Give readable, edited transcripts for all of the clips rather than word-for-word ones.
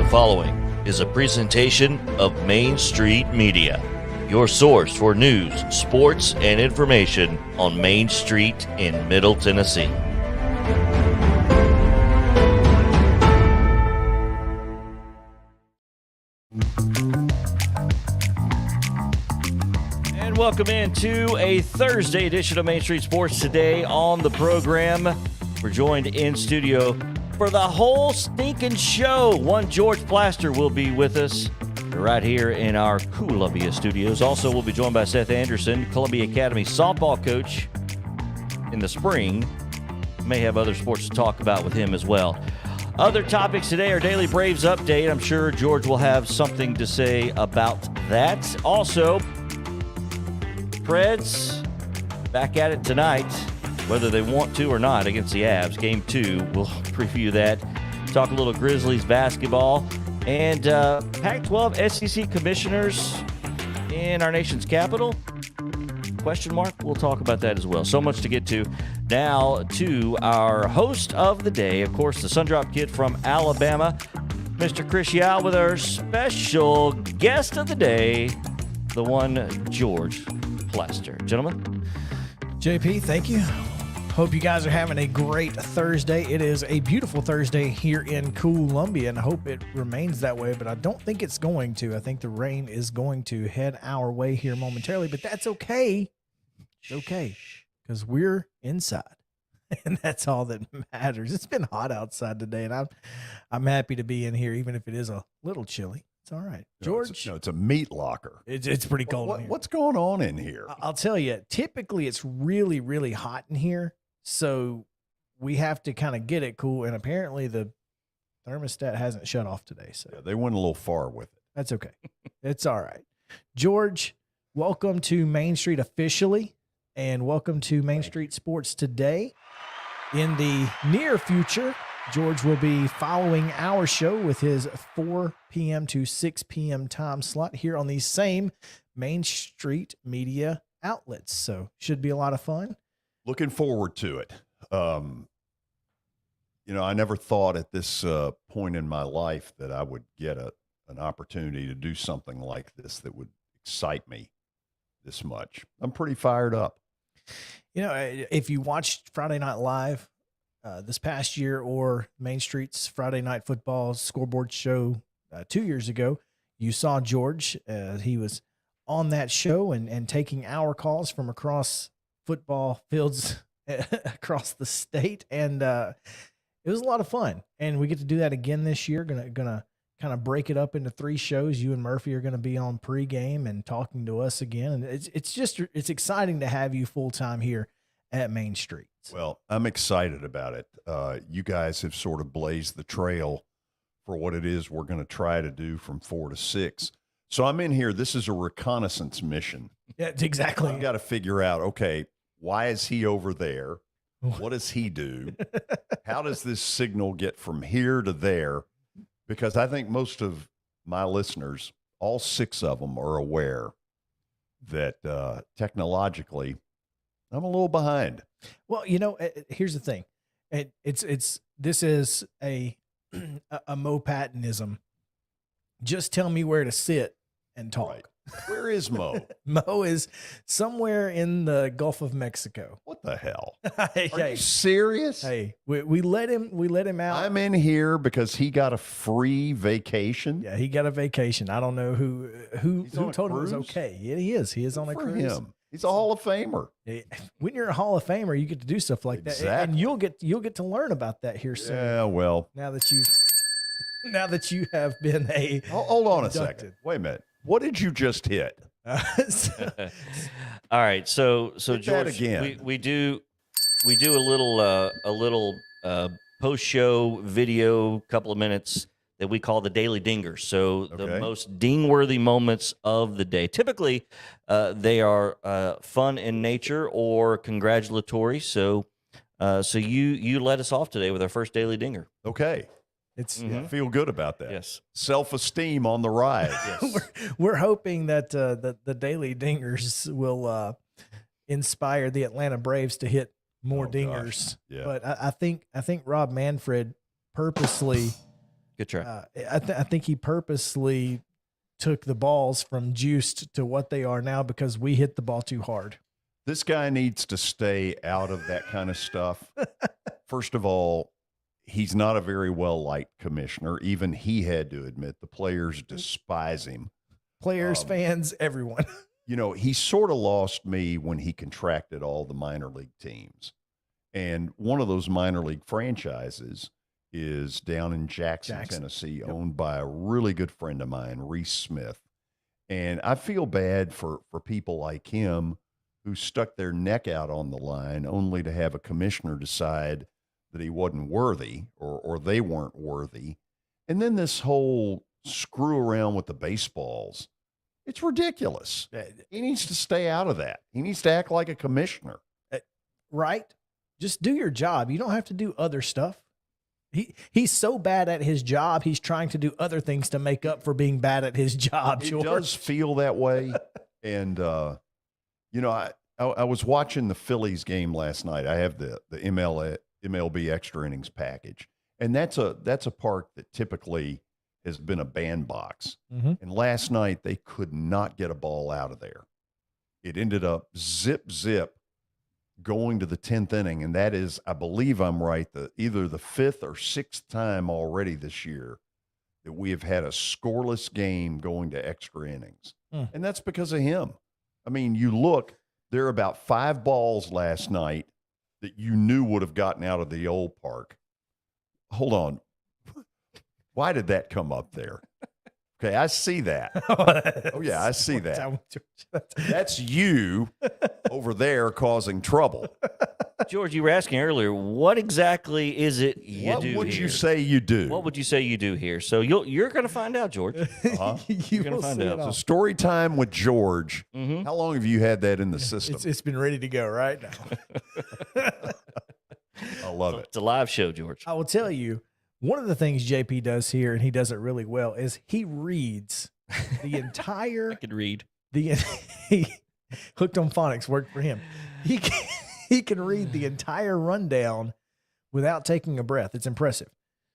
following is a presentation of Main Street Media, your source for news, sports, and information on Main Street in Middle Tennessee. And welcome into a Thursday edition of Main Street Sports. Today on the program, we're joined in studio for the whole stinking show. One George Plaster will be with us right here in our Columbia studios. Also, we'll be joined by Seth Anderson, Columbia Academy softball coach in the spring. May have other sports to talk about with him as well. Other topics today are Daily Braves update. I'm sure George will have something to say about that. Also, PREDS back at it tonight, whether they want to or not, against the Avs. Game 2, we'll preview that. Talk a little Grizzlies basketball. And Pac-12 SEC commissioners in our nation's capital? Question mark? We'll talk about that as well. So much to get to. Now to our host of the day, of course, the Sundrop Kid from Alabama, Mr. Chris Yao, with our special guest of the day, the one George Plaster. Gentlemen. JP, thank you. Hope you guys are having a great Thursday. It is a beautiful Thursday here in Columbia, and I hope it remains that way, but I don't think it's going to. I think the rain is going to head our way here momentarily, but that's okay. It's okay, because we're inside, and that's all that matters. It's been hot outside today, and I'm happy to be in here, even if it is a little chilly. It's all right. George? No, it's a meat locker. It's pretty cold in here. What's going on in here? I'll tell you, typically it's really, really hot in here. So we have to kind of get it cool. And apparently the thermostat hasn't shut off today. So yeah, they went a little far with it. That's okay. It's all right. George, welcome to Main Street officially. And welcome to Main Street Sports today. In the near future, George will be following our show with his 4 p.m. to 6 p.m. time slot here on these same Main Street media outlets. So should be a lot of fun. Looking forward to it. I never thought at this point in my life that I would get an opportunity to do something like this that would excite me this much. I'm pretty fired up. If you watched Friday Night Live this past year, or Main Street's Friday Night Football scoreboard show 2 years ago, you saw George. He was on that show and taking our calls from across football fields across the state, and it was a lot of fun. And we get to do that again this year. Gonna kind of break it up into 3 shows. You and Murphy are going to be on pregame and talking to us again, and it's exciting to have you full time here at Main Street. Well, I'm excited about it. You guys have sort of blazed the trail for what it is we're going to try to do from 4 to 6. So I'm in here. This is a reconnaissance mission. Yeah, exactly. I've got to figure out, okay, why is he over there? What does he do? How does this signal get from here to there? Because I think most of my listeners, all 6 of them, are aware that technologically I'm a little behind. Well, here's the thing. This is a Mo Pattonism. Just tell me where to sit and talk. Right. Where is Mo? Mo is somewhere in the Gulf of Mexico. What the hell? Hey, Are you serious? Hey, we let him out. I'm in here because he got a free vacation. Yeah, he got a vacation. I don't know who told him it was cruise? okay. Yeah, he is. He is on a For cruise. him. He's a Hall of Famer. When you're a Hall of Famer, you get to do stuff like that, and you'll get to learn about that here soon. Yeah, well, now that you have been hold on inducted. a second. Wait a minute. What did you just hit? All right, so Hit George, that again. we do a little post show video, couple of minutes that we call the Daily Dingers. So the most ding-worthy moments of the day. Typically, they are fun in nature or congratulatory. So you let us off today with our first Daily Dinger. Okay. I feel good about that. Yes. Self-esteem on the rise. Yes. we're hoping that the Daily Dingers will inspire the Atlanta Braves to hit more dingers. Yeah. But I think Rob Manfred purposely Good try. I think he purposely took the balls from juiced to what they are now because we hit the ball too hard. This guy needs to stay out of that kind of stuff. First of all, he's not a very well-liked commissioner. Even he had to admit the players despise him. Players, fans, everyone. You know, he sort of lost me when he contracted all the minor league teams. And one of those minor league franchises is down in Jackson. Tennessee, owned by a really good friend of mine, Reese Smith. And I feel bad for people like him who stuck their neck out on the line only to have a commissioner decide that he wasn't worthy or they weren't worthy. And then this whole screw around with the baseballs. It's ridiculous. He needs to stay out of that. He needs to act like a commissioner. Right? Just do your job. You don't have to do other stuff. He's so bad at his job, he's trying to do other things to make up for being bad at his job. It does feel that way. And, you know, I was watching the Phillies game last night. I have the MLB extra innings package. And that's a park that typically has been a bandbox. Mm-hmm. And last night they could not get a ball out of there. It ended up zip going to the 10th inning. And that is, I believe I'm right, either the 5th or 6th time already this year that we have had a scoreless game going to extra innings. And that's because of him. I mean, you look, there are about 5 balls last night that you knew would have gotten out of the old park. Hold on. Why did that come up there? Okay, I see that. Oh, yeah, I see that. That's you over there causing trouble. George, you were asking earlier, what exactly is it you do here? What would you say you do? What would you say you do here? So you're going to find out, George. You're going to find out. So story time with George. Mm-hmm. How long have you had that in the system? It's been ready to go right now. I love it. It's a live show, George. I will tell you, one of the things JP does here, and he does it really well, is he reads the entire. I could read. He Hooked on Phonics worked for him. He can read the entire rundown without taking a breath. It's impressive.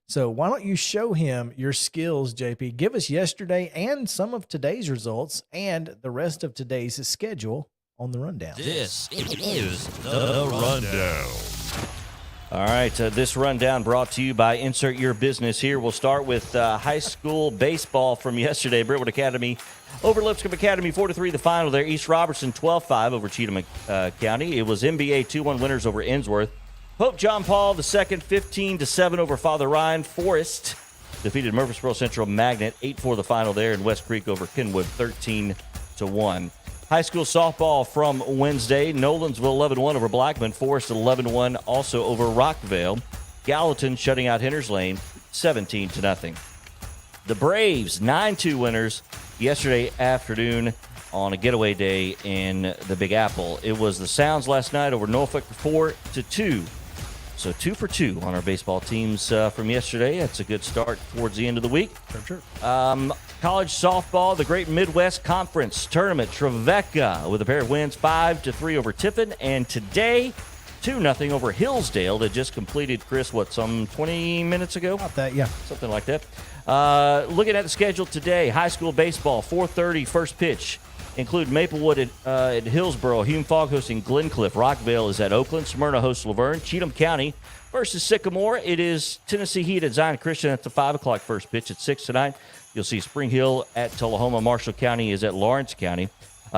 So why don't you show him your skills, JP? Give us yesterday and some of today's results and the rest of today's schedule on the rundown. This is the rundown. All right, this rundown brought to you by Insert Your Business here. We'll start with high school baseball from yesterday. Brentwood Academy over Lipscomb Academy 4-3 the final there. East Robertson 12-5 over Cheatham County. It was NBA 2-1 winners over Innsworth. Pope John Paul II 15-7 over Father Ryan. Forest defeated Murfreesboro Central Magnet 8-4 the final there. And West Creek over Kenwood 13-1. High school softball from Wednesday. Nolensville 11-1 over Blackman. Forest 11-1 also over Rockvale. Gallatin shutting out Henner's Lane 17-0. The Braves 9-2 winners yesterday afternoon on a getaway day in the Big Apple. It was the Sounds last night over Norfolk 4-2. So 2 for 2 on our baseball teams from yesterday. That's a good start towards the end of the week. Sure. College softball, the Great Midwest Conference Tournament. Trevecca with a pair of wins, 5-3 over Tiffin. And today, 2-0 over Hillsdale that just completed, Chris, some 20 minutes ago? About that, yeah. Something like that. Looking at the schedule today, high school baseball, 4:30 first pitch. Include Maplewood at Hillsboro, Hume Fogg hosting Glencliff. Rockvale is at Oakland. Smyrna hosts Laverne. Cheatham County versus Sycamore. It is Tennessee Heat at Zion Christian at the 5 o'clock first pitch at 6 tonight. You'll see Spring Hill at Tullahoma. Marshall County is at Lawrence County.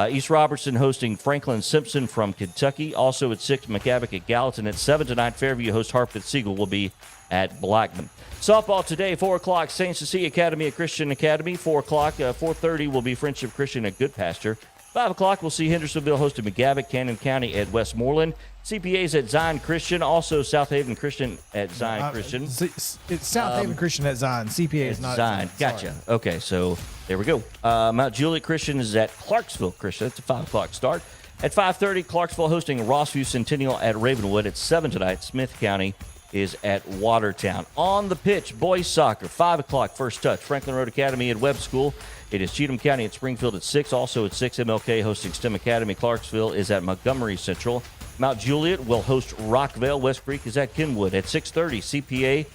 East Robertson hosting Franklin Simpson from Kentucky. Also at 6, McCavick at Gallatin. At 7 tonight, Fairview host Harpeth Siegel will be at Blackman. Softball today, 4 o'clock, St. Cecilia Academy at Christian Academy. 4 o'clock, 4:30 will be Friendship Christian at Good Pasture. 5 o'clock, we'll see Hendersonville hosted McGavick, Cannon County at Westmoreland. CPA's at Zion Christian, also South Haven Christian at Zion Christian. It's South Haven Christian at Zion. CPA is not Zion. at Zion. Gotcha. Sorry. Okay, so there we go. Mount Juliet Christian is at Clarksville Christian. That's a 5 o'clock start. At 5:30, Clarksville hosting Rossview Centennial at Ravenwood. At 7 tonight, Smith County is at Watertown. On the pitch, boys soccer, 5 o'clock first touch. Franklin Road Academy at Webb School. It is Cheatham County at Springfield at 6. Also at 6, MLK hosting STEM Academy. Clarksville is at Montgomery Central. Mount Juliet will host Rockvale. West Creek is at Kenwood. At 6:30, CPA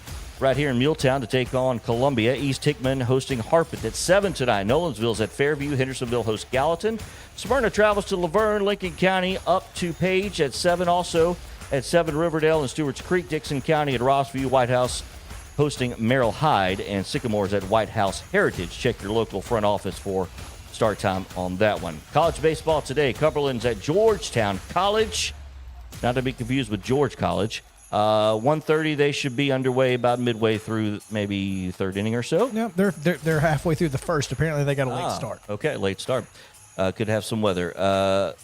right here in Muletown to take on Columbia. East Hickman hosting Harpeth at 7 tonight. Nolensville's at Fairview. Hendersonville hosts Gallatin. Smyrna travels to Laverne. Lincoln County up to Page at 7. Also at 7, Riverdale and Stewart's Creek. Dixon County at Rossview. White House hosting Merrill Hyde. And Sycamore's at White House Heritage. Check your local front office for start time on that one. College baseball today. Cumberland's at Georgetown College. Not to be confused with George College. 1:30, they should be underway about midway through maybe third inning or so. No, they're halfway through the first. Apparently, they got a late start. Okay, late start. Could have some weather.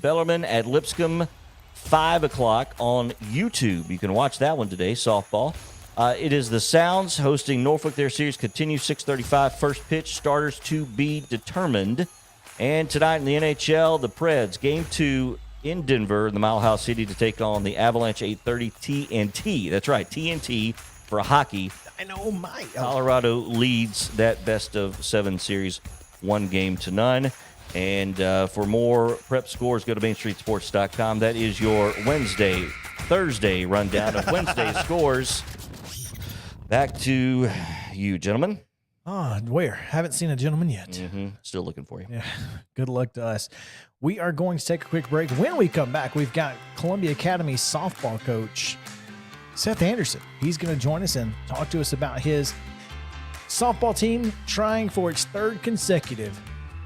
Bellarmine at Lipscomb, 5 o'clock on YouTube. You can watch that one today, softball. It is the Sounds hosting Norfolk. Their series continues 6:35. First pitch, starters to be determined. And tonight in the NHL, the Preds, Game 2 in Denver, the Mile House City, to take on the Avalanche. 8:30 TNT. That's right, TNT for hockey. I know, my Colorado leads that best-of-7 series 1-0. And for more prep scores, go to MainStreetSports.com. That is your Thursday rundown of Wednesday scores. Back to you, gentlemen. Where? Haven't seen a gentleman yet. Still looking for you. Yeah. Good luck to us. We are going to take a quick break. When we come back, we've got Columbia Academy softball coach Seth Anderson. He's going to join us and talk to us about his softball team trying for its 3rd consecutive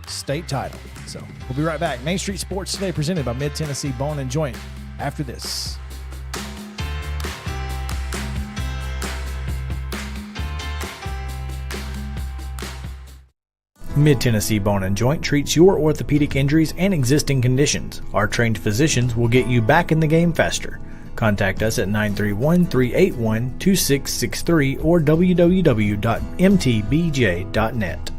state title. So we'll be right back. Main Street Sports Today, presented by Mid-Tennessee Bone and Joint, after this. Mid-Tennessee Bone and Joint treats your orthopedic injuries and existing conditions. Our trained physicians will get you back in the game faster. Contact us at 931-381-2663 or www.mtbj.net.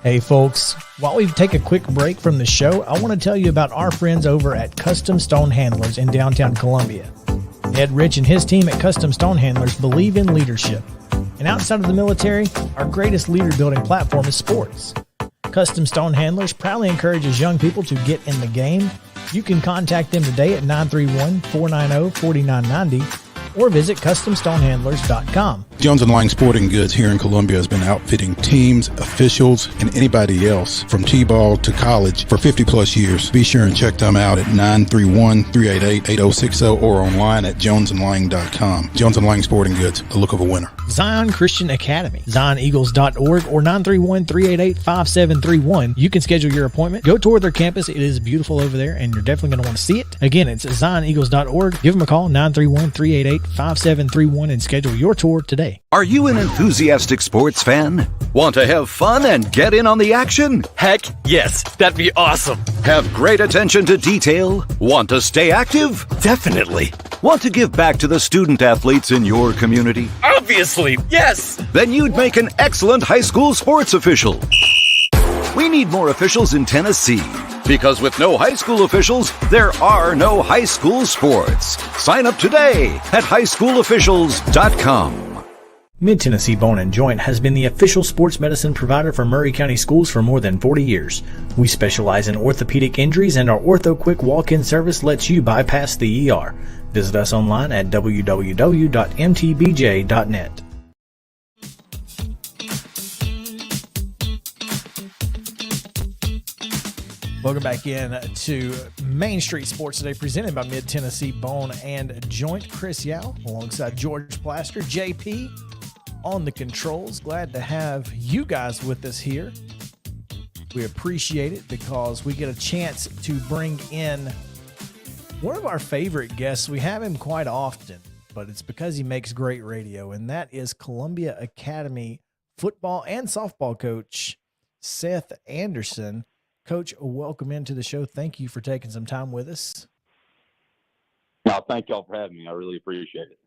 Hey folks, while we take a quick break from the show, I want to tell you about our friends over at Custom Stone Handlers in downtown Columbia. Ed Rich and his team at Custom Stone Handlers believe in leadership. And outside of the military, our greatest leader building platform is sports. Custom Stone Handlers proudly encourages young people to get in the game. You can contact them today at 931-490-4990 or visit CustomStonehandlers.com. Jones & Lang Sporting Goods here in Columbia has been outfitting teams, officials, and anybody else from T-ball to college for 50-plus years. Be sure and check them out at 931-388-8060 or online at jonesandlang.com. Jones & Lang Sporting Goods, the look of a winner. Zion Christian Academy, ZionEagles.org or 931-388-5731. You can schedule your appointment. Go tour their campus. It is beautiful over there, and you're definitely going to want to see it. Again, it's ZionEagles.org. Give them a call, 931-388-5731, and schedule your tour today. Are you an enthusiastic sports fan? Want to have fun and get in on the action? Heck yes, that'd be awesome. Have great attention to detail? Want to stay active? Definitely. Want to give back to the student athletes in your community? Obviously, yes. Then you'd make an excellent high school sports official. We need more officials in Tennessee, because with no high school officials, there are no high school sports. Sign up today at highschoolofficials.com. Mid-Tennessee Bone and Joint has been the official sports medicine provider for Murray County Schools for more than 40 years. We specialize in orthopedic injuries, and our Ortho Quick walk-in service lets you bypass the ER. Visit us online at www.mtbj.net. Welcome back in to Main Street Sports Today, presented by Mid-Tennessee Bone and Joint. Chris Yao alongside George Plaster, JP on the controls. Glad to have you guys with us here. We appreciate it because we get a chance to bring in one of our favorite guests. We have him quite often, but it's because he makes great radio, and that is Columbia Academy football and softball coach Seth Anderson. Coach, welcome into the show. Thank you for taking some time with us. No, thank y'all for having me. I really appreciate it.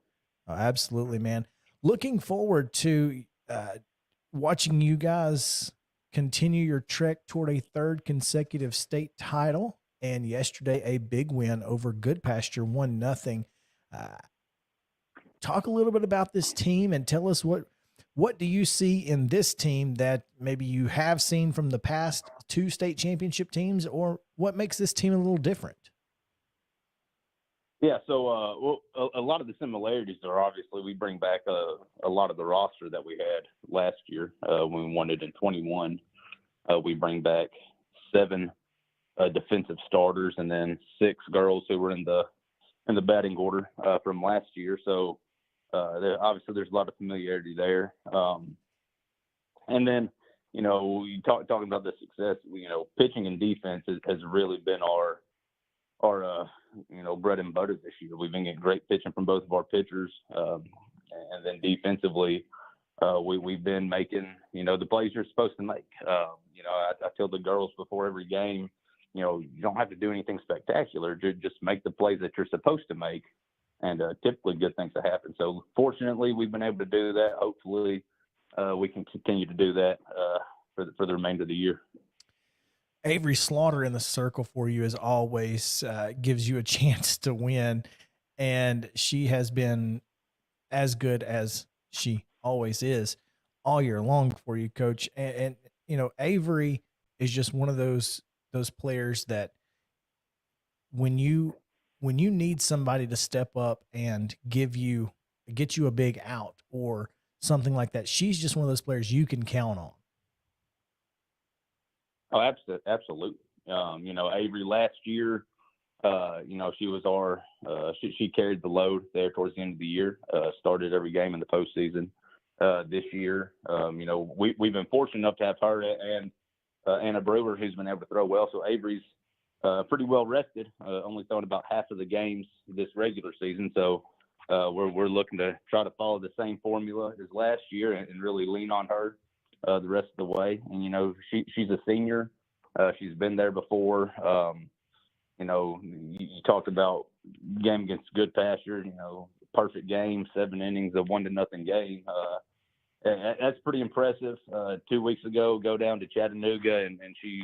Oh, absolutely, man. Looking forward to watching you guys continue your trek toward a 3rd consecutive state title. And yesterday, a big win over Good Pasture, 1-0. talk a little bit about this team and tell us what do you see in this team that maybe you have seen from the past 2 state championship teams, or what makes this team a little different? Yeah, so a lot of the similarities are obviously we bring back a lot of the roster that we had last year when we won it in 21. We bring back 7 defensive starters and then 6 girls who were in the batting order from last year. So obviously there's a lot of familiarity there. And then, you know, talking about the success, you know, pitching and defense has really been our you know, bread and butter this year. We've been getting great pitching from both of our pitchers. And then defensively, we've been making, you know, the plays you're supposed to make. You know, I tell the girls before every game, you know, you don't have to do anything spectacular. Just make the plays that you're supposed to make. And typically good things to happen. So fortunately, we've been able to do that. Hopefully, we can continue to do that for the remainder of the year. Avery Slaughter in the circle for you, as always, gives you a chance to win. And she has been as good as she always is all year long for you, Coach. And you know, Avery is just one of those players that when you need somebody to step up and get you a big out or something like that, she's just one of those players you can count on. Oh, absolutely. You know, Avery last year, you know, she was she carried the load there towards the end of the year, started every game in the postseason. This year, you know, we've been fortunate enough to have her and Anna Brewer, who's been able to throw well. So Avery's pretty well rested, only thrown about half of the games this regular season. So we're looking to try to follow the same formula as last year and really lean on her the rest of the way. And, you know, she's a senior. She's been there before. You know, you talked about game against Good Pasture, you know, perfect game, 7 innings, a 1-0 game. That's pretty impressive. 2 weeks ago, go down to Chattanooga and she,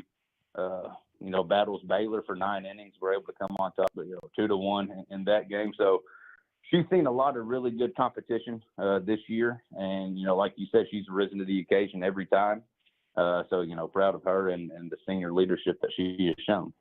you know, battles Baylor for 9 innings. We're able to come on top, but, you know, 2-1 in that game. So she's seen a lot of really good competition this year. And, you know, like you said, she's risen to the occasion every time. So, you know, proud of her and the senior leadership that she has shown.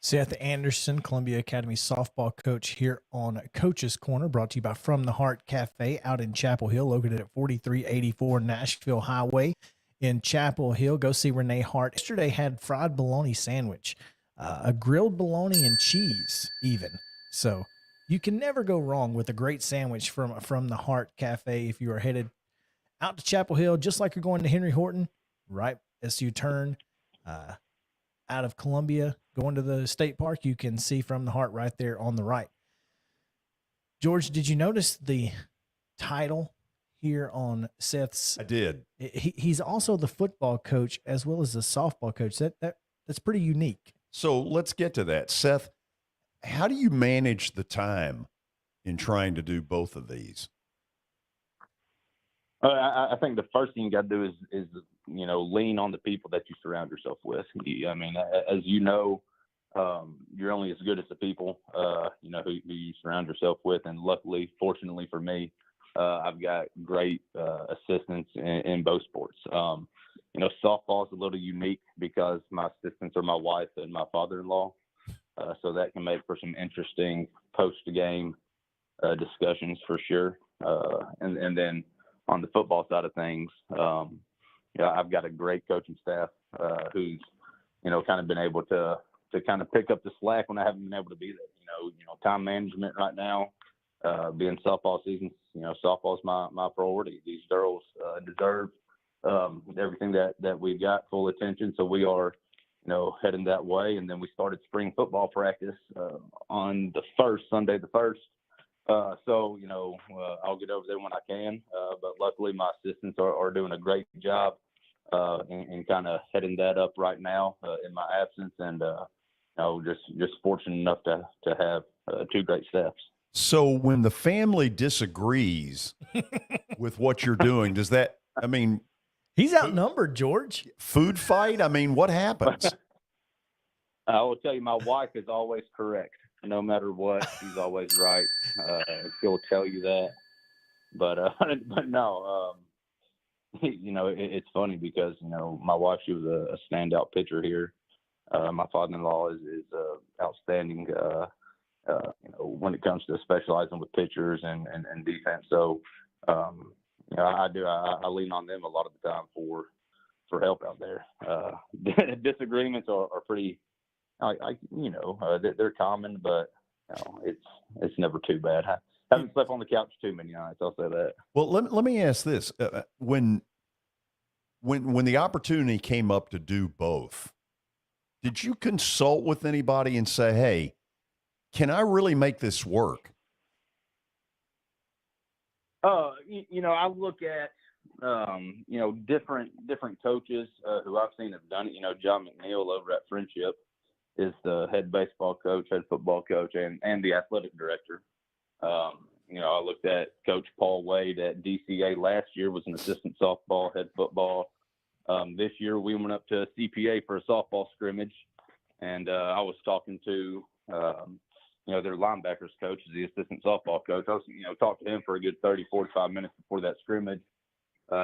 Seth Anderson, Columbia Academy softball coach, here on Coach's Corner, brought to you by From the Heart Cafe out in Chapel Hill, located at 4384 Nashville Highway in Chapel Hill. Go see Renee Hart. Yesterday had fried bologna sandwich, a grilled bologna and cheese even. So you can never go wrong with a great sandwich from the Heart Cafe. If you are headed out to Chapel Hill, just like you're going to Henry Horton, right as you turn out of Columbia, going to the state park, you can see From the Heart right there on the right. George, did you notice the title here on Seth's? I did. He's also the football coach as well as the softball coach. That's pretty unique. So let's get to that. Seth, how do you manage the time in trying to do both of these? I think the first thing you got to do is, you know, lean on the people that you surround yourself with. I mean, as you know, you're only as good as the people, you know, who you surround yourself with. And luckily, fortunately for me, I've got great assistants in both sports. You know, softball is a little unique because my assistants are my wife and my father-in-law. So that can make for some interesting post-game discussions for sure. And then on the football side of things, yeah, I've got a great coaching staff who's, you know, kind of been able to kind of pick up the slack when I haven't been able to be there. You know, time management right now, being softball season, you know, softball's my priority. These girls deserve everything that we've got, full attention. So we are, you know, heading that way. And then we started spring football practice on Sunday the 1st. So, you know, I'll get over there when I can. But luckily my assistants are doing a great job in kind of heading that up right now in my absence. And, you know, just fortunate enough to have 2 great staffs. So when the family disagrees with what you're doing, does that, I mean, he's outnumbered, George. Food fight? I mean, what happens? I will tell you, my wife is always correct. No matter what, she's always right. She'll tell you that. but but no, it's funny because my wife, she was a standout pitcher here. My father-in-law is outstanding. When it comes to specializing with pitchers and defense. So, I lean on them a lot of the time for help out there. Disagreements are pretty, they're common, but it's never too bad. I haven't slept on the couch too many nights. I'll say that. Well, let me ask this: when the opportunity came up to do both, did you consult with anybody and say, "Hey, can I really make this work?" I look at different coaches who I've seen have done it. John McNeil over at Friendship is the head baseball coach, head football coach, and the athletic director. I looked at Coach Paul Wade at DCA last year, was an assistant softball, head football. This year we went up to CPA for a softball scrimmage, and I was talking to their linebackers coach is the assistant softball coach. I was, talked to him for a good 30, 45 minutes before that scrimmage,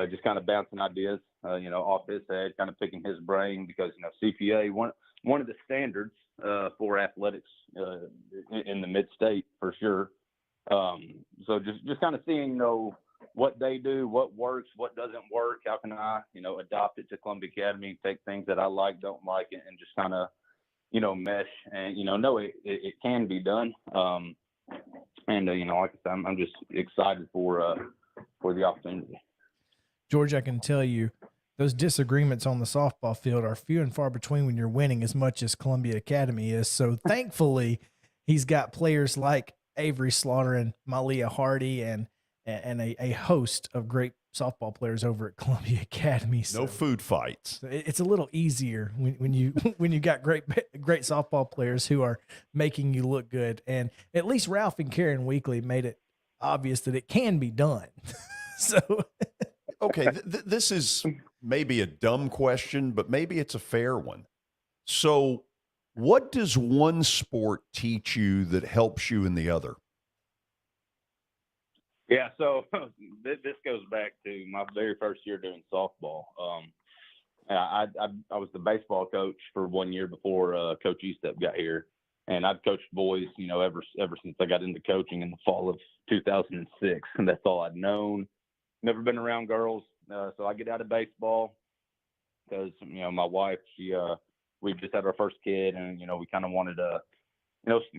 just kind of bouncing ideas, off his head, kind of picking his brain because, CPA, one of the standards for athletics in the mid-state for sure. So just kind of seeing, what they do, what works, what doesn't work, how can I, adopt it to Columbia Academy, take things that I like, don't like it, and just kind of, mesh and, it can be done. And, like I said, I'm just excited for the opportunity. George, I can tell you those disagreements on the softball field are few and far between when you're winning as much as Columbia Academy is. So thankfully he's got players like Avery Slaughter and Malia Hardy and a host of great softball players over at Columbia Academy. So no food fights. It's a little easier when you got great softball players who are making you look good. And at least Ralph and Karen Weekly made it obvious that it can be done. So, okay, this is maybe a dumb question, but maybe it's a fair one. So, what does one sport teach you that helps you in the other? Yeah, so this goes back to my very first year doing softball. I was the baseball coach for 1 year before Coach Estep got here, and I've coached boys, ever since I got into coaching in the fall of 2006, and that's all I'd known. Never been around girls, so I get out of baseball because my wife, we just had our first kid, and we kind of wanted to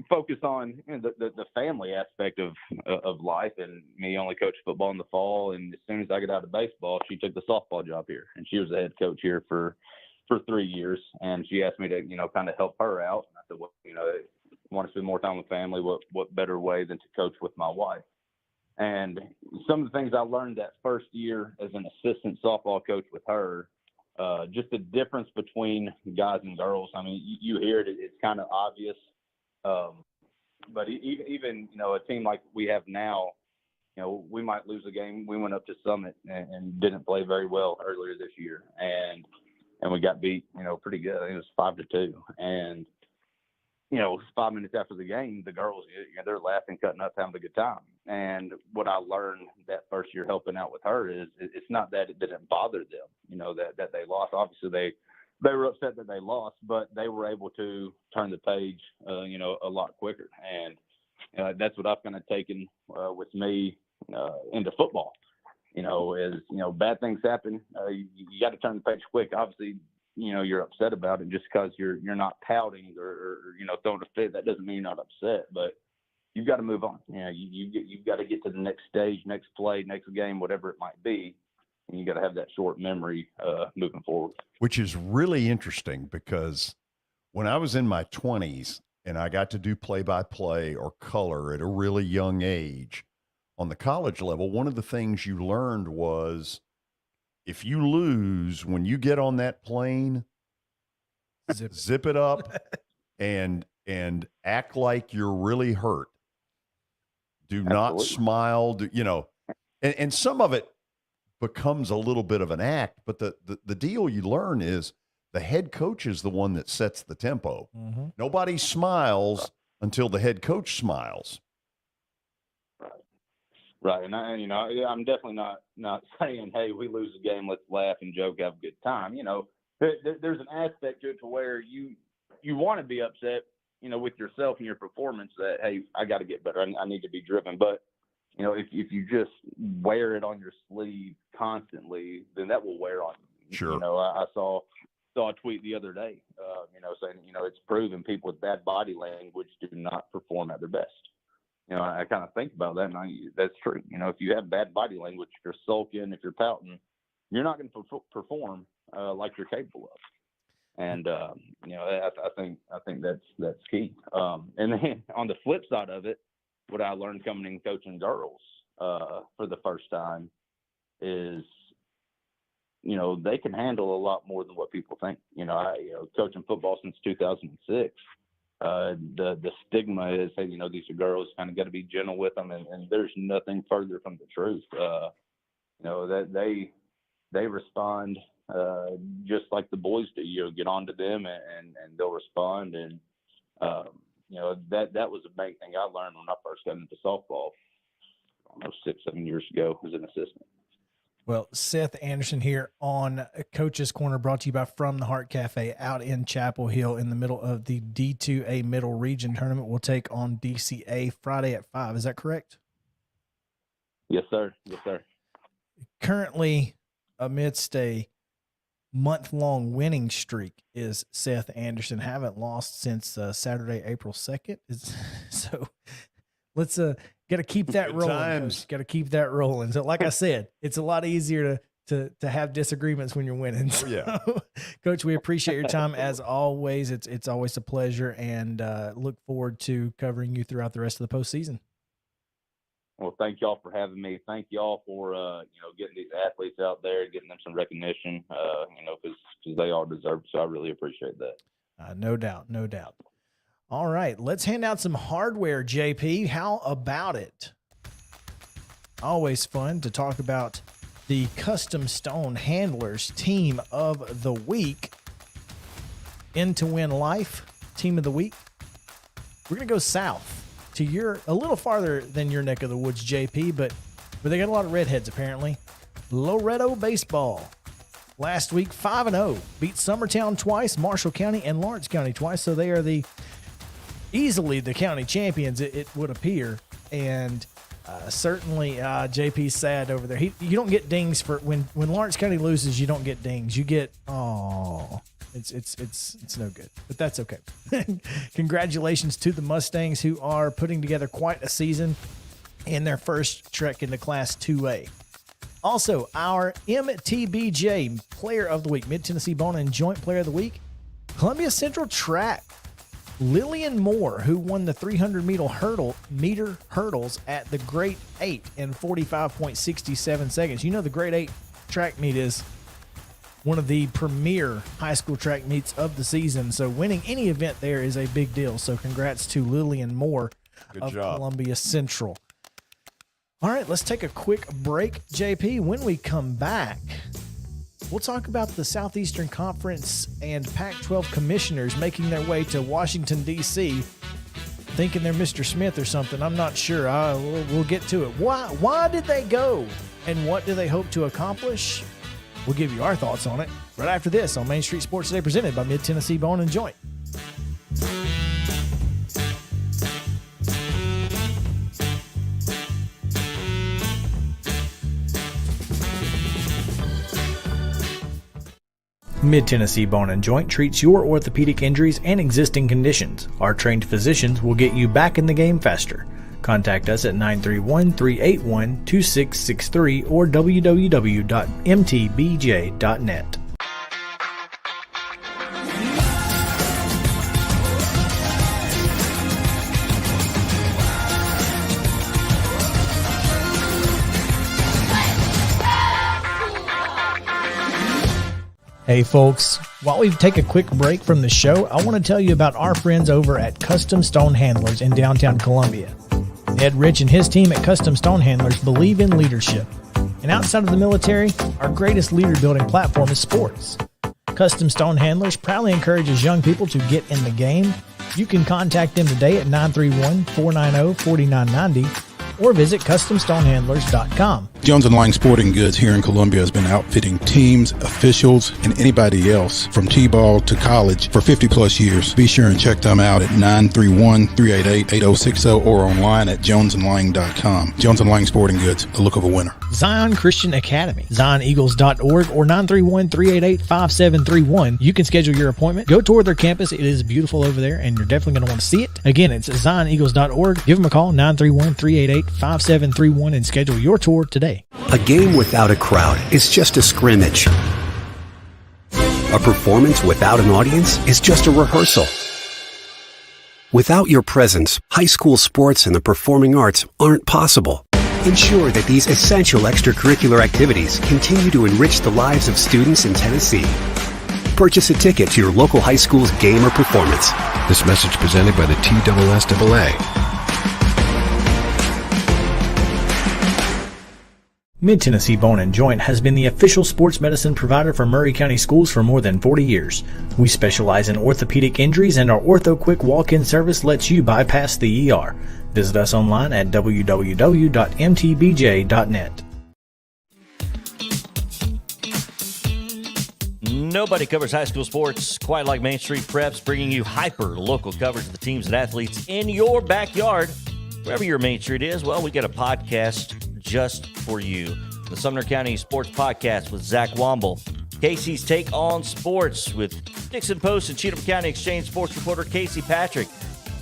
focus on the family aspect of life. And me only coached football in the fall, and as soon as I got out of baseball, she took the softball job here, and she was the head coach here for 3 years. And she asked me to kind of help her out. And I said, well, I want to spend more time with family. What better way than to coach with my wife? And some of the things I learned that first year as an assistant softball coach with her, just the difference between guys and girls. I mean, you hear it; it's kind of obvious. But even a team like we have now, we might lose a game. We went up to Summit and didn't play very well earlier this year, and we got beat pretty good. I think it was 5-2, and 5 minutes after the game, the girls they're laughing, cutting up, having a good time. And what I learned that first year helping out with her is it's not that it didn't bother them, that they lost. Obviously they were upset that they lost, but they were able to turn the page, a lot quicker. And that's what I've kind of taken with me into football. Bad things happen. You got to turn the page quick. Obviously, you're upset about it just because you're not pouting or throwing a fit. That doesn't mean you're not upset, but you've got to move on. You've got to get to the next stage, next play, next game, whatever it might be. And you got to have that short memory moving forward. Which is really interesting because when I was in my 20s and I got to do play-by-play or color at a really young age on the college level, one of the things you learned was if you lose, when you get on that plane, zip it up and act like you're really hurt. Do not Absolutely. smile. And some of it becomes a little bit of an act, but the deal you learn is the head coach is the one that sets the tempo. Mm-hmm. Nobody smiles until the head coach smiles. Right, and I'm definitely not saying, hey, we lose the game, let's laugh and joke, have a good time. There's an aspect to it to where you want to be upset, with yourself and your performance that, hey, I got to get better, I need to be driven. But if you just wear it on your sleeve constantly, then that will wear on you. Sure. I saw a tweet the other day, saying it's proven people with bad body language do not perform at their best. I kind of think about that, and that's true. If you have bad body language, if you're sulking, if you're pouting, you're not going to perform like you're capable of. And I think that's key. And then on the flip side of it, what I learned coming in coaching girls for the first time is, they can handle a lot more than what people think. Coaching football since 2006. The stigma is, hey, these are girls, kind of got to be gentle with them, and there's nothing further from the truth. That they respond just like the boys do. Get on to them and they'll respond, and that was a big thing I learned when I first got into softball almost 6-7 years ago as an assistant. Well, Seth Anderson here on Coach's Corner, brought to you by From the Heart Cafe out in Chapel Hill in the middle of the D2A Middle Region Tournament. We'll take on DCA Friday at 5. Is that correct? Yes, sir. Yes, sir. Currently, amidst a month-long winning streak, is Seth Anderson. Haven't lost since Saturday, April 2nd. So let's got to keep that rolling. Got to keep that rolling. So, like I said, it's a lot easier to have disagreements when you're winning. So, Yeah. Coach, we appreciate your time as always. It's always a pleasure, and look forward to covering you throughout the rest of the postseason. Well, thank y'all for having me. Thank y'all for getting these athletes out there, getting them some recognition. Because they all deserve it. So I really appreciate that. No doubt, no doubt. All right, let's hand out some hardware, JP. How about it? Always fun to talk about the Custom Stone Handlers Team of the Week. In to Win Life Team of the Week. We're going to go south to a little farther than your neck of the woods, JP, but they got a lot of redheads apparently. Loretto Baseball. Last week, 5-0. Beat Summertown twice, Marshall County, and Lawrence County twice, so they are easily the county champions, it would appear. And certainly JP's sad over there. You don't get dings for when Lawrence County loses. You don't get dings. You get it's no good, but that's okay. Congratulations to the Mustangs, who are putting together quite a season in their first trek into Class 2A. Also, our MTBJ Player of the Week, Mid-Tennessee Bone and Joint Player of the Week, Columbia Central Track. Lillian Moore, who won the 300-meter hurdles at the Great 8 in 45.67 seconds. The Great 8 track meet is one of the premier high school track meets of the season, so winning any event there is a big deal. So congrats to Lillian Moore of Columbia Central. All right, let's take a quick break, JP. When we come back, we'll talk about the Southeastern Conference and Pac-12 commissioners making their way to Washington, D.C., thinking they're Mr. Smith or something. I'm not sure. We'll get to it. Why did they go, and what do they hope to accomplish? We'll give you our thoughts on it right after this on Main Street Sports Today, presented by Mid-Tennessee Bone and Joint. Mid-Tennessee Bone and Joint treats your orthopedic injuries and existing conditions. Our trained physicians will get you back in the game faster. Contact us at 931-381-2663 or www.mtbj.net. Hey folks, while we take a quick break from the show, I want to tell you about our friends over at Custom Stone Handlers in downtown Columbia. Ed Rich and his team at Custom Stone Handlers believe in leadership. And outside of the military, our greatest leader building platform is sports. Custom Stone Handlers proudly encourages young people to get in the game. You can contact them today at 931-490-4990 or visit CustomStonehandlers.com. Jones and Lang Sporting Goods here in Columbia has been outfitting teams, officials, and anybody else from T-ball to college for 50 plus years. Be sure and check them out at 931-388-8060 or online at jonesandlang.com. Jones and Lang Sporting Goods, the look of a winner. Zion Christian Academy, ZionEagles.org or 931-388-5731. You can schedule your appointment. Go tour their campus. It is beautiful over there, and you're definitely going to want to see it. Again, it's ZionEagles.org. Give them a call, 931-388-5731, and schedule your tour today. A game without a crowd is just a scrimmage. A performance without an audience is just a rehearsal. Without your presence, high school sports and the performing arts aren't possible. Ensure that these essential extracurricular activities continue to enrich the lives of students in Tennessee. Purchase a ticket to your local high school's game or performance. This message presented by the TSSAA. Mid-Tennessee Bone & Joint has been the official sports medicine provider for Murray County Schools for more than 40 years. We specialize in orthopedic injuries, and our Ortho Quick walk-in service lets you bypass the ER. Visit us online at www.mtbj.net. Nobody covers high school sports quite like Main Street Preps, bringing you hyper-local coverage of the teams and athletes in your backyard. Wherever your Main Street is, well, we got a podcast just for you. The Sumner County Sports Podcast with Zach Womble. Casey's Take on Sports with Dixon Post and Cheatham County Exchange sports reporter Casey Patrick.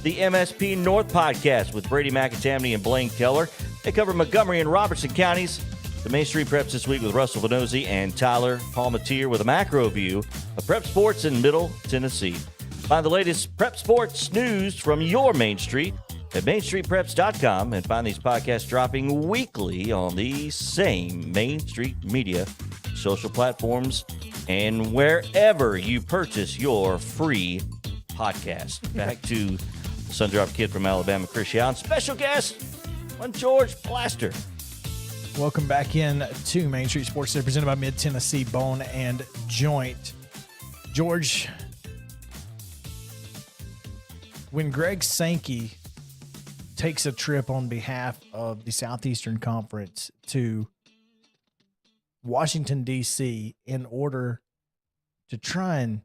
The MSP North Podcast with Brady McAtamney and Blaine Keller. They cover Montgomery and Robertson counties. The Main Street Preps this week with Russell Venozzi and Tyler Palmatier with a macro view of prep sports in Middle Tennessee. Find the latest prep sports news from your Main Street at mainstreetpreps.com and find these podcasts dropping weekly on the same Main Street Media social platforms and wherever you purchase your free podcast. Back to the Sundrop Kid from Alabama, Chris Yow, and special guest on George Plaster. Welcome back in to Main Street Sports. They're presented by Mid-Tennessee Bone and Joint. George, when Greg Sankey takes a trip on behalf of the Southeastern Conference to Washington, D.C. in order to try and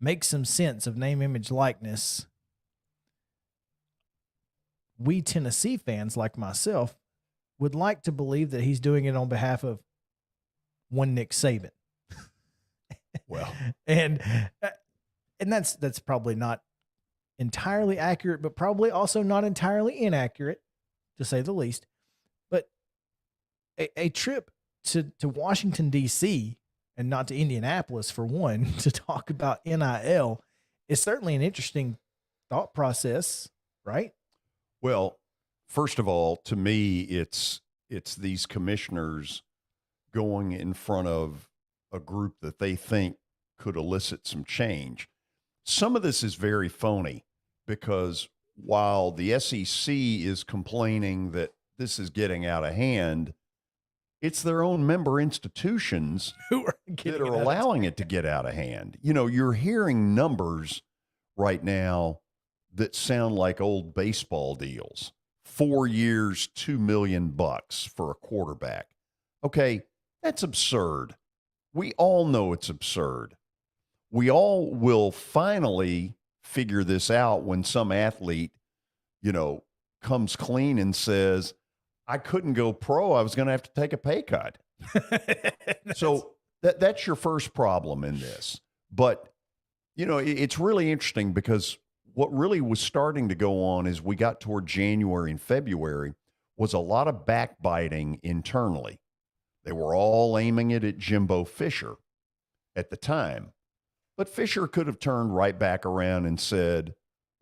make some sense of name, image, likeness, we Tennessee fans like myself would like to believe that he's doing it on behalf of one Nick Saban. Well, and that's probably not entirely accurate, but probably also not entirely inaccurate, to say the least. But a trip to Washington, D.C., and not to Indianapolis, for one, to talk about NIL is certainly an interesting thought process, right? Well, first of all, to me, it's these commissioners going in front of a group that they think could elicit some change. Some of this is very phony because while the SEC is complaining that this is getting out of hand, it's their own member institutions Who are that are allowing it to get out of hand. You know, you're hearing numbers right now that sound like old baseball deals. 4 years, $2 million for a quarterback. Okay, that's absurd. We all know it's absurd. We all will finally figure this out when some athlete, you know, comes clean and says, I couldn't go pro. I was going to have to take a pay cut. So that's your first problem in this. But, you know, it's really interesting because what really was starting to go on as we got toward January and February was a lot of backbiting internally. They were all aiming it at Jimbo Fisher at the time. But Fisher could have turned right back around and said,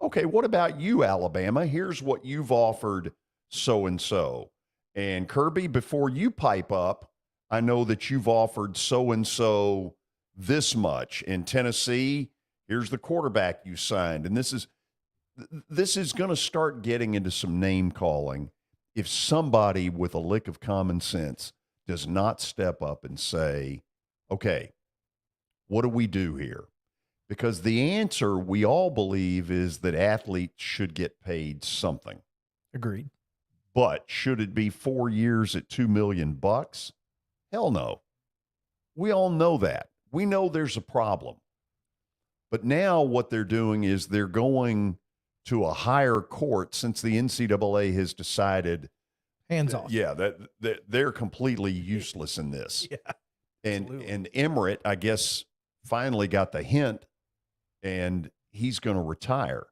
okay, what about you, Alabama? Here's what you've offered so-and-so. And Kirby, before you pipe up, I know that you've offered so-and-so this much. In Tennessee, here's the quarterback you signed. And this is going to start getting into some name calling if somebody with a lick of common sense does not step up and say, okay, what do we do here? Because the answer we all believe is that athletes should get paid something. Agreed. But should it be 4 years at $2 million? Hell no. We all know that. We know there's a problem. But now what they're doing is they're going to a higher court since the NCAA has decided hands off. Yeah, that they're completely useless in this. Yeah, and Emmerich, I guess, finally got the hint, and he's going to retire.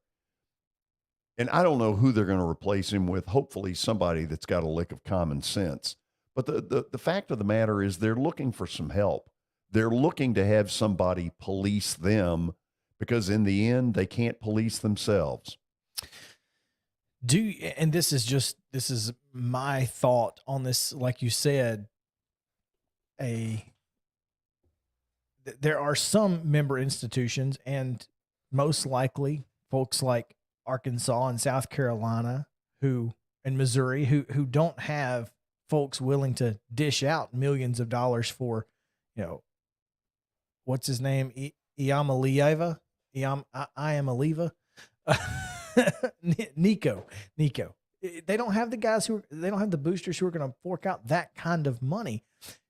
And I don't know who they're going to replace him with. Hopefully somebody that's got a lick of common sense. But the fact of the matter is they're looking for some help. They're looking to have somebody police them because in the end, they can't police themselves. And this is my thought on this. Like you said, there are some member institutions, and most likely folks like Arkansas and South Carolina and Missouri who don't have folks willing to dish out millions of dollars for, what's his name? Iamalieva. Nico. They don't have the guys they don't have the boosters who are going to fork out that kind of money.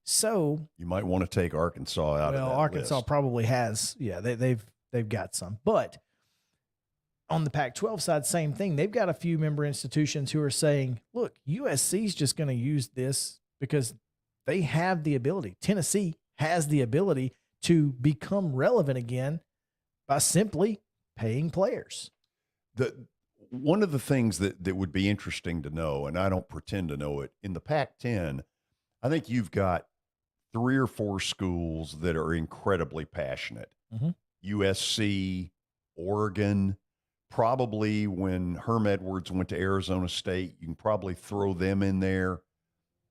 So you might want to take Arkansas out of that Arkansas list. probably has. Yeah, they've got some. But on the Pac-12 side, same thing. They've got a few member institutions who are saying, look, USC is just going to use this because they have the ability. Tennessee has the ability to become relevant again by simply paying players. One of the things that would be interesting to know, and I don't pretend to know it, in the Pac-10, I think you've got 3 or 4 schools that are incredibly passionate. Mm-hmm. USC, Oregon, probably when Herm Edwards went to Arizona State, you can probably throw them in there.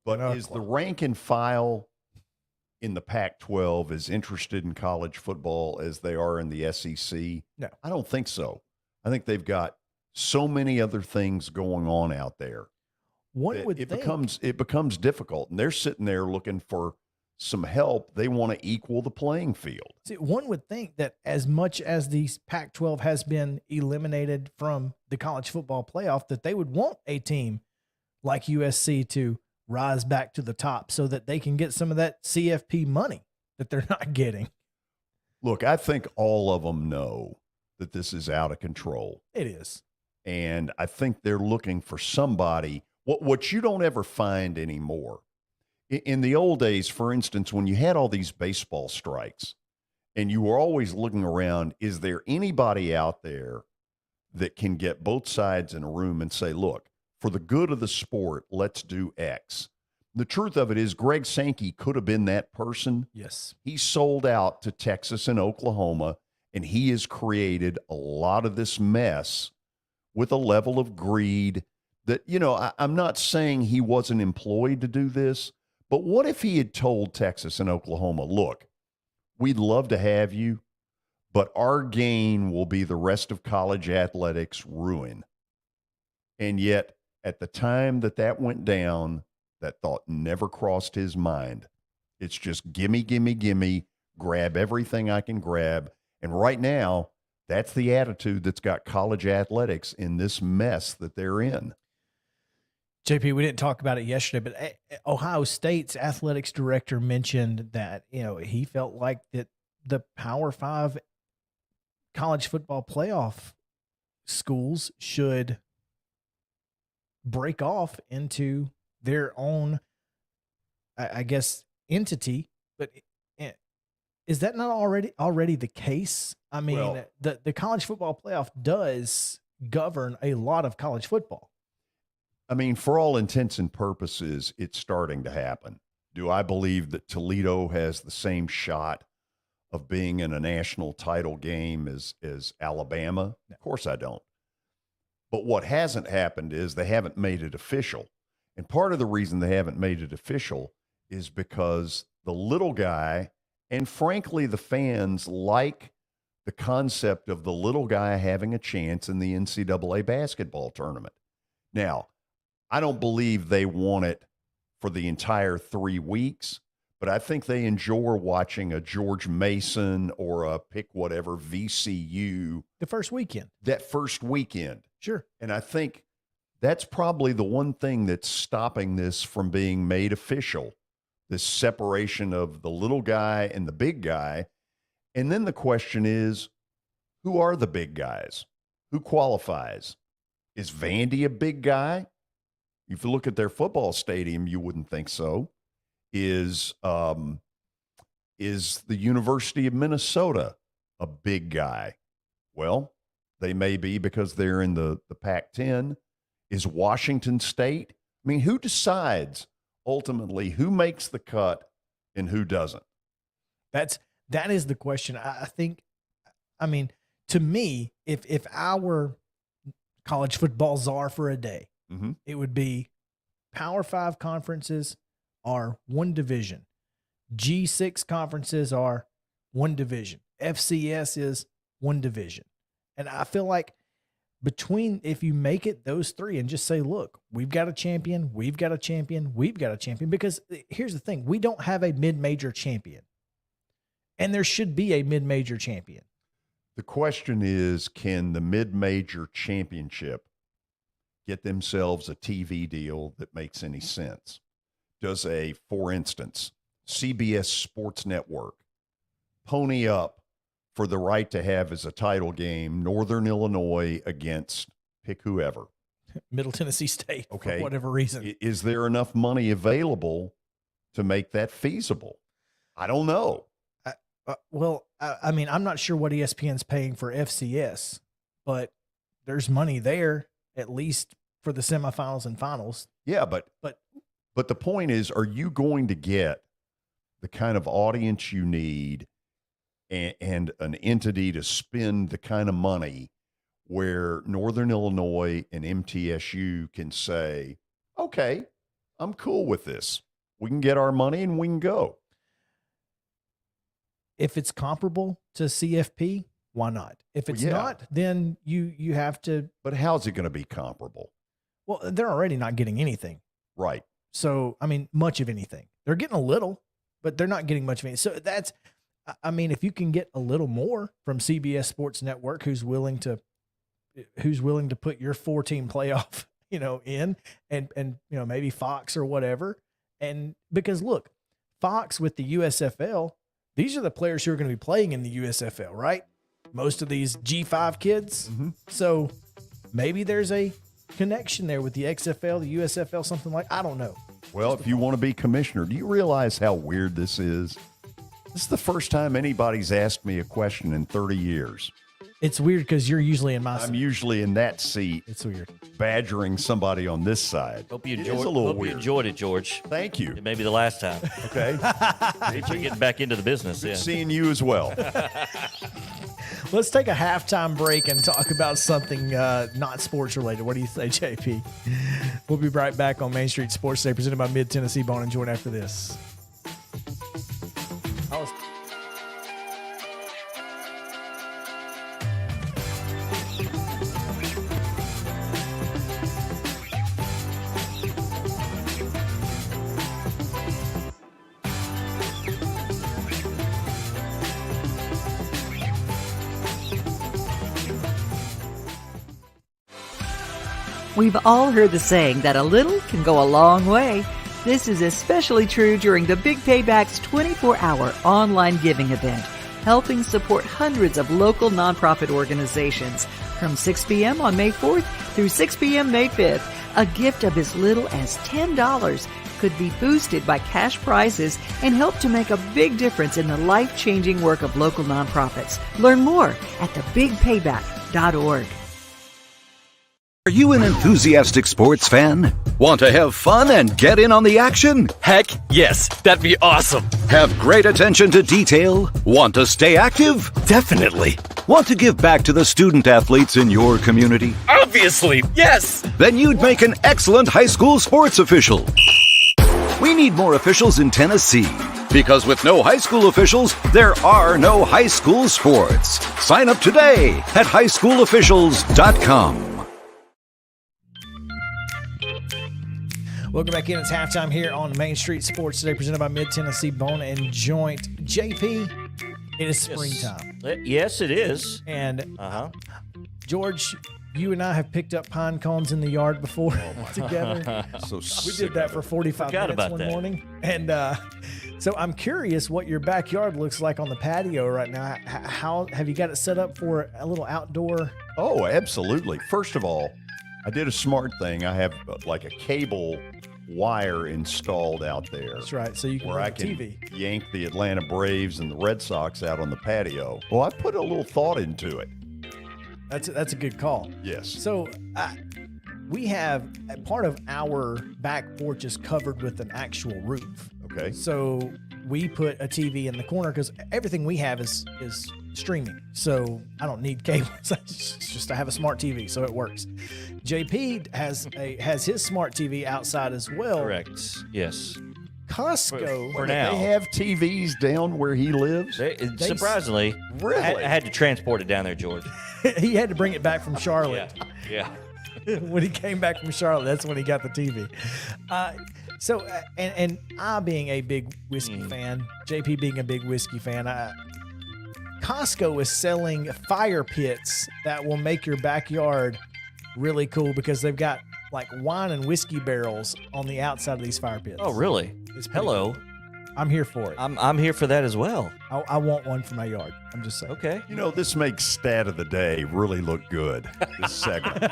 But is the rank and file in the Pac-12 as interested in college football as they are in the SEC? No. I don't think so. I think they've got so many other things going on out there. It becomes difficult, and they're sitting there looking for some help. They want to equal the playing field. See, one would think that as much as the Pac-12 has been eliminated from the college football playoff, that they would want a team like USC to rise back to the top so that they can get some of that CFP money that they're not getting. Look, I think all of them know that this is out of control. It is. And I think they're looking for somebody. What you don't ever find anymore. In the old days, for instance, when you had all these baseball strikes and you were always looking around, is there anybody out there that can get both sides in a room and say, look, for the good of the sport, let's do X? The truth of it is Greg Sankey could have been that person. Yes. He sold out to Texas and Oklahoma, and he has created a lot of this mess with a level of greed that, I'm not saying he wasn't employed to do this, but what if he had told Texas and Oklahoma, look, we'd love to have you, but our gain will be the rest of college athletics' ruin. And yet, at the time that went down, that thought never crossed his mind. It's just gimme, grab everything I can grab. And right now, that's the attitude that's got college athletics in this mess that they're in. JP, we didn't talk about it yesterday, but Ohio State's athletics director mentioned that, he felt like that the Power 5 college football playoff schools should break off into their own, I guess, entity. But is that not already the case? I mean, the college football playoff does govern a lot of college football. I mean, for all intents and purposes, it's starting to happen. Do I believe that Toledo has the same shot of being in a national title game as Alabama? No. Of course I don't. But what hasn't happened is they haven't made it official. And part of the reason they haven't made it official is because the little guy, and frankly, the fans like the concept of the little guy having a chance in the NCAA basketball tournament. Now, I don't believe they want it for the entire 3 weeks, but I think they enjoy watching a George Mason or a pick whatever VCU. The first weekend. That first weekend. Sure. And I think That's probably the one thing that's stopping this from being made official, this separation of the little guy and the big guy. And then the question is, who are the big guys? Who qualifies? Is Vandy a big guy? If you look at their football stadium, you wouldn't think so. Is the University of Minnesota a big guy? Well, they may be because they're in the Pac-10. Is Washington State? I mean, who decides ultimately who makes the cut and who doesn't? That is the question. I think, I mean, to me, if I were college football czar for a day, it would be Power 5 conferences are one division. G6 conferences are one division. FCS is one division. And I feel like if you make it those three and just say, look, we've got a champion, we've got a champion, we've got a champion, because here's the thing, we don't have a mid-major champion. And there should be a mid-major champion. The question is, can the mid-major championship get themselves a TV deal that makes any sense? Does for instance, CBS Sports Network pony up for the right to have as a title game Northern Illinois against pick whoever? Middle Tennessee State, okay, for whatever reason. Is there enough money available to make that feasible? I don't know. I mean, I'm not sure what ESPN's paying for FCS, but there's money there, at least for the semifinals and finals. Yeah, but the point is, are you going to get the kind of audience you need and an entity to spend the kind of money where Northern Illinois and MTSU can say, okay, I'm cool with this. We can get our money and we can go. If it's comparable to CFP, why not? If it's not, then you have to. But how's it going to be comparable? Well, they're already not getting anything. Right. So, I mean, much of anything. They're getting a little, but they're not getting much of anything. So that's, I mean, if you can get a little more from CBS Sports Network, who's willing to put your 4-team playoff, in and maybe Fox or whatever. And because look, Fox with the USFL, these are the players who are going to be playing in the USFL, right? Most of these G5 kids. Mm-hmm. So maybe there's a connection there with the XFL, the USFL, something like, I don't know. Well, if you want to be commissioner, do you realize how weird this is? This is the first time anybody's asked me a question in 30 years. It's weird because you're usually in my seat. I'm usually in that seat. It's weird. Badgering somebody on this side. Hope you enjoyed it, George. Thank you. It may be the last time. Okay. You're getting back into the business. Good seeing you as well. Let's take a halftime break and talk about something not sports related. What do you say, JP? We'll be right back on Main Street Sports Day, presented by Mid-Tennessee Bone and Joint after this. We've all heard the saying that a little can go a long way. This is especially true during the Big Payback's 24-hour online giving event, helping support hundreds of local nonprofit organizations. From 6 p.m. on May 4th through 6 p.m. May 5th, a gift of as little as $10 could be boosted by cash prizes and help to make a big difference in the life-changing work of local nonprofits. Learn more at thebigpayback.org. Are you an enthusiastic sports fan? Want to have fun and get in on the action? Heck yes, that'd be awesome. Have great attention to detail? Want to stay active? Definitely. Want to give back to the student athletes in your community? Obviously, yes. Then you'd make an excellent high school sports official. We need more officials in Tennessee. Because with no high school officials, there are no high school sports. Sign up today at highschoolofficials.com. Welcome back in. It's halftime here on Main Street Sports Today, presented by Mid-Tennessee Bone and Joint. JP, it is springtime. Yes, it is. And George, You and I have picked up pine cones in the yard before together. So We did that for 45 minutes one morning. And so I'm curious what your backyard looks like on the patio right now. How have you got it set up for a little outdoor? Oh, absolutely. First of all, I did a smart thing. I have like a cable wire installed out there. That's right. So you can where I run can TV. yank the Atlanta Braves and the Red Sox out on the patio. Well, I put a little thought into it. That's a good call. Yes. So we have a part of our back porch is covered with an actual roof. Okay. So we put a TV in the corner because everything we have is streaming. So I don't need cable. It's just I have a smart TV, so it works. JP has his smart TV outside as well. Correct. Yes. Costco. For now. They have TVs down where he lives? Surprisingly, Really? I had to transport it down there, George. He had to bring it back from Charlotte. Yeah. When he came back from Charlotte, that's when he got the TV. So I being a big whiskey fan, JP being a big whiskey fan, Costco is selling fire pits that will make your backyard really cool because they've got like wine and whiskey barrels on the outside of these fire pits. Oh, really? Hello. Cool. I'm here for it. I'm here for that as well. I want one for my yard. I'm just saying. Okay. You know, this makes Stat of the Day really look good, this segment.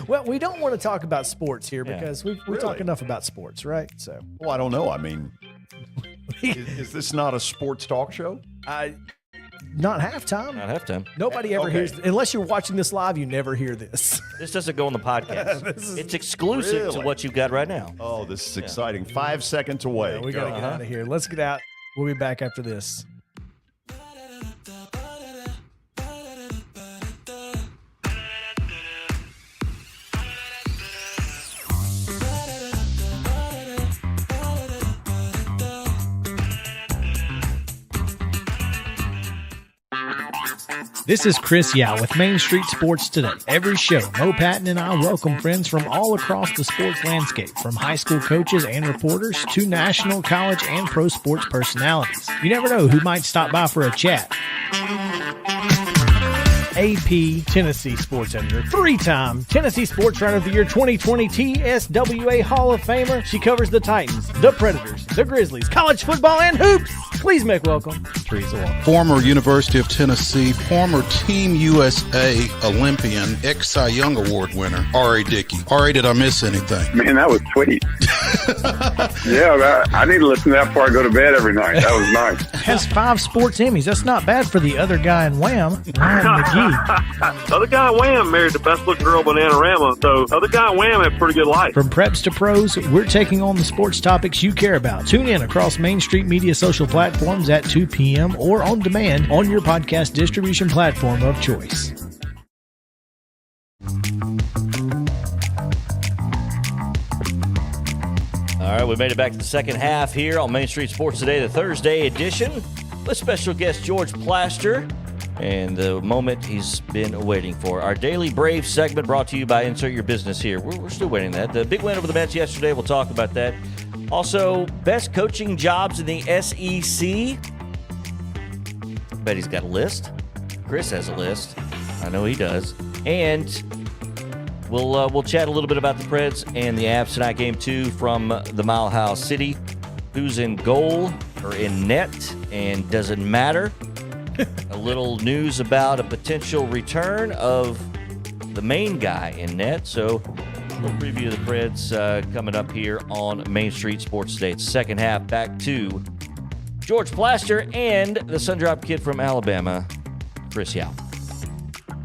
Well, we don't want to talk about sports here because we Really? talk enough about sports, right? So, Well, I don't know. I mean, is this not a sports talk show? not halftime. Not halftime. Nobody ever hears, unless you're watching this live, you never hear this. This doesn't go on the podcast. It's exclusive to what you've got right now. Oh, this is exciting. 5 seconds away. Yeah, we got to get out of here. Let's get out. We'll be back after this. This is Chris Yao with Main Street Sports Today. Every show, Mo Patton and I welcome friends from all across the sports landscape, from high school coaches and reporters to national, college, and pro sports personalities. You never know who might stop by for a chat. AP Tennessee sports editor, three-time Tennessee Sports Writer of the Year 2020 TSSAA Hall of Famer. She covers the Titans, the Predators, the Grizzlies, college football, and hoops. Please make welcome Teresa Walker. Former University of Tennessee, former Team USA Olympian, ex-Cy Young Award winner, R.A. Dickey. R.A., did I miss anything? Man, that was sweet. Yeah, I need to listen to that before I go to bed every night. That was nice. Has 5 sports Emmys. That's not bad for the other guy in Wham, Ryan McGee. The other guy in Wham married the best looking girl, Bananarama, so the other guy in Wham had a pretty good life. From preps to pros, we're taking on the sports topics you care about. Tune in across Main Street Media social platforms at 2 p.m. or on demand on your podcast distribution platform of choice. All right, we made it back to the second half here on Main Street Sports Today, the Thursday edition, with special guest George Plaster, and the moment he's been waiting for. Our Daily Brave segment brought to you by Insert Your Business here. We're still waiting that. The big win over the Mets yesterday, we'll talk about that. Also, best coaching jobs in the SEC. Bet he's got a list. Chris has a list. I know he does. And we'll chat a little bit about the Preds and the Avs tonight, game 2 from the Mile House City. Who's in goal or in net, and does it matter? A little news about a potential return of the main guy in net. So we'll preview the Preds coming up here on Main Street Sports Today. It's second half. Back to George Plaster and the Sundrop Kid from Alabama, Chris Yao.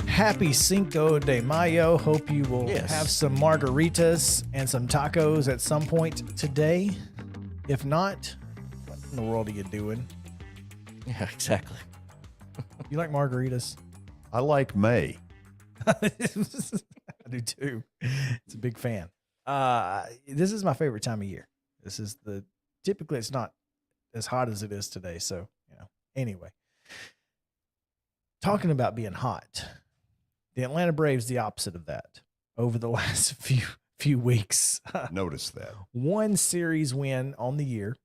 Happy Cinco de Mayo. Hope you will have some margaritas and some tacos at some point today. If not, what in the world are you doing? Yeah, exactly. You like margaritas? I like May. I do too. It's a big fan. This is my favorite time of year. This is typically it's not as hot as it is today. So, anyway, talking about being hot, the Atlanta Braves, the opposite of that over the last few weeks. Notice that. 1 series win on the year.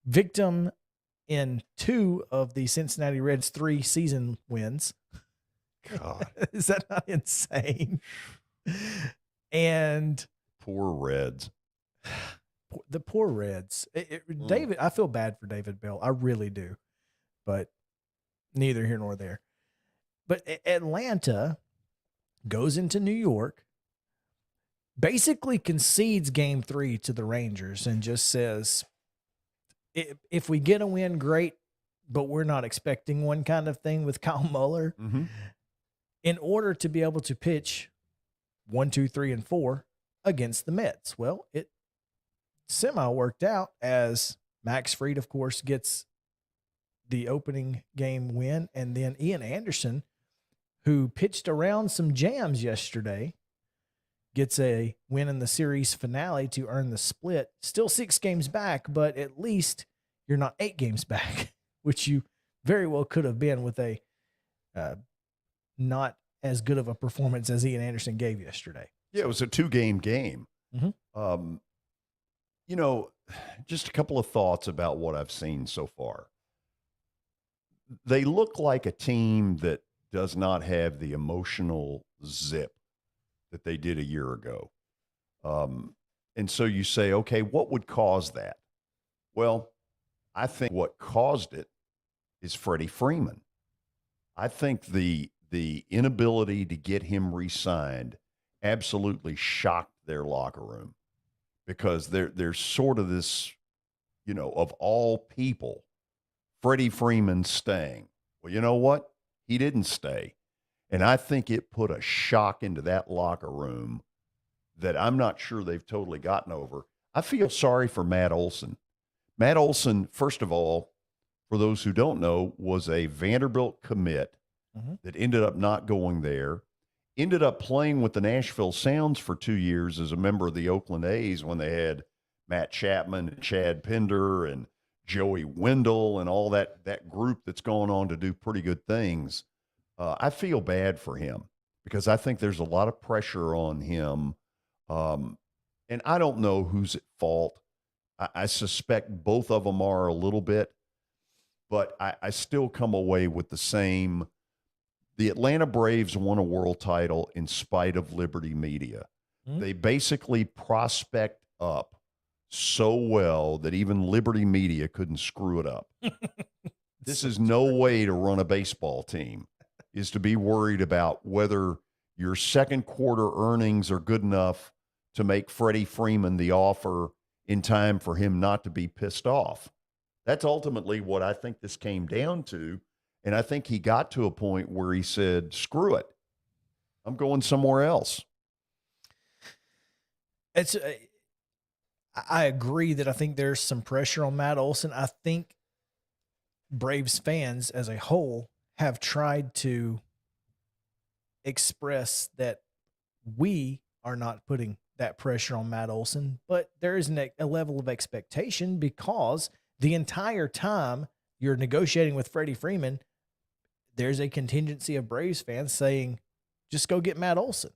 Victim in 2 of the Cincinnati Reds' 3 season wins. God. Is that not insane? And poor Reds. The poor Reds. David, I feel bad for David Bell. I really do. But neither here nor there. But Atlanta goes into New York, basically concedes game 3 to the Rangers and just says, if we get a win, great, but we're not expecting one, kind of thing with Kyle Muller. Mm-hmm. In order to be able to pitch 1, 2, 3, and 4 against the Mets. Well, it semi worked out, as Max Fried, of course, gets the opening game win, and then Ian Anderson, who pitched around some jams yesterday, gets a win in the series finale to earn the split. Still 6 games back, but at least you're not 8 games back, which you very well could have been with a not as good of a performance as Ian Anderson gave yesterday. Yeah, it was a 2-game game. Mm-hmm. You know, just a couple of thoughts about what I've seen so far. They look like a team that does not have the emotional zip that they did a year ago. And so you say, okay, what would cause that? Well, I think what caused it is Freddie Freeman. I think the inability to get him re-signed absolutely shocked their locker room, because there's sort of this, you know, of all people, Freddie Freeman staying. Well, you know what? He didn't stay. And I think it put a shock into that locker room that I'm not sure they've totally gotten over. I feel sorry for Matt Olson. Matt Olson, first of all, for those who don't know, was a Vanderbilt commit that ended up not going there, ended up playing with the Nashville Sounds for 2 years as a member of the Oakland A's when they had Matt Chapman and Chad Pender and Joey Wendell and all that group that's gone on to do pretty good things. I feel bad for him because I think there's a lot of pressure on him. And I don't know who's at fault. I suspect both of them are a little bit, but I still come away with the same. The Atlanta Braves won a world title in spite of Liberty Media. They basically prospect up so well that even Liberty Media couldn't screw it up. This is no way to run a baseball team, is to be worried about whether your second quarter earnings are good enough to make Freddie Freeman the offer in time for him not to be pissed off. That's ultimately what I think this came down to. And I think he got to a point where he said, screw it. I'm going somewhere else. I agree that I think there's some pressure on Matt Olson. I think Braves fans as a whole have tried to express that we are not putting that pressure on Matt Olson, but there is a level of expectation, because the entire time you're negotiating with Freddie Freeman, there's a contingency of Braves fans saying, just go get Matt Olson.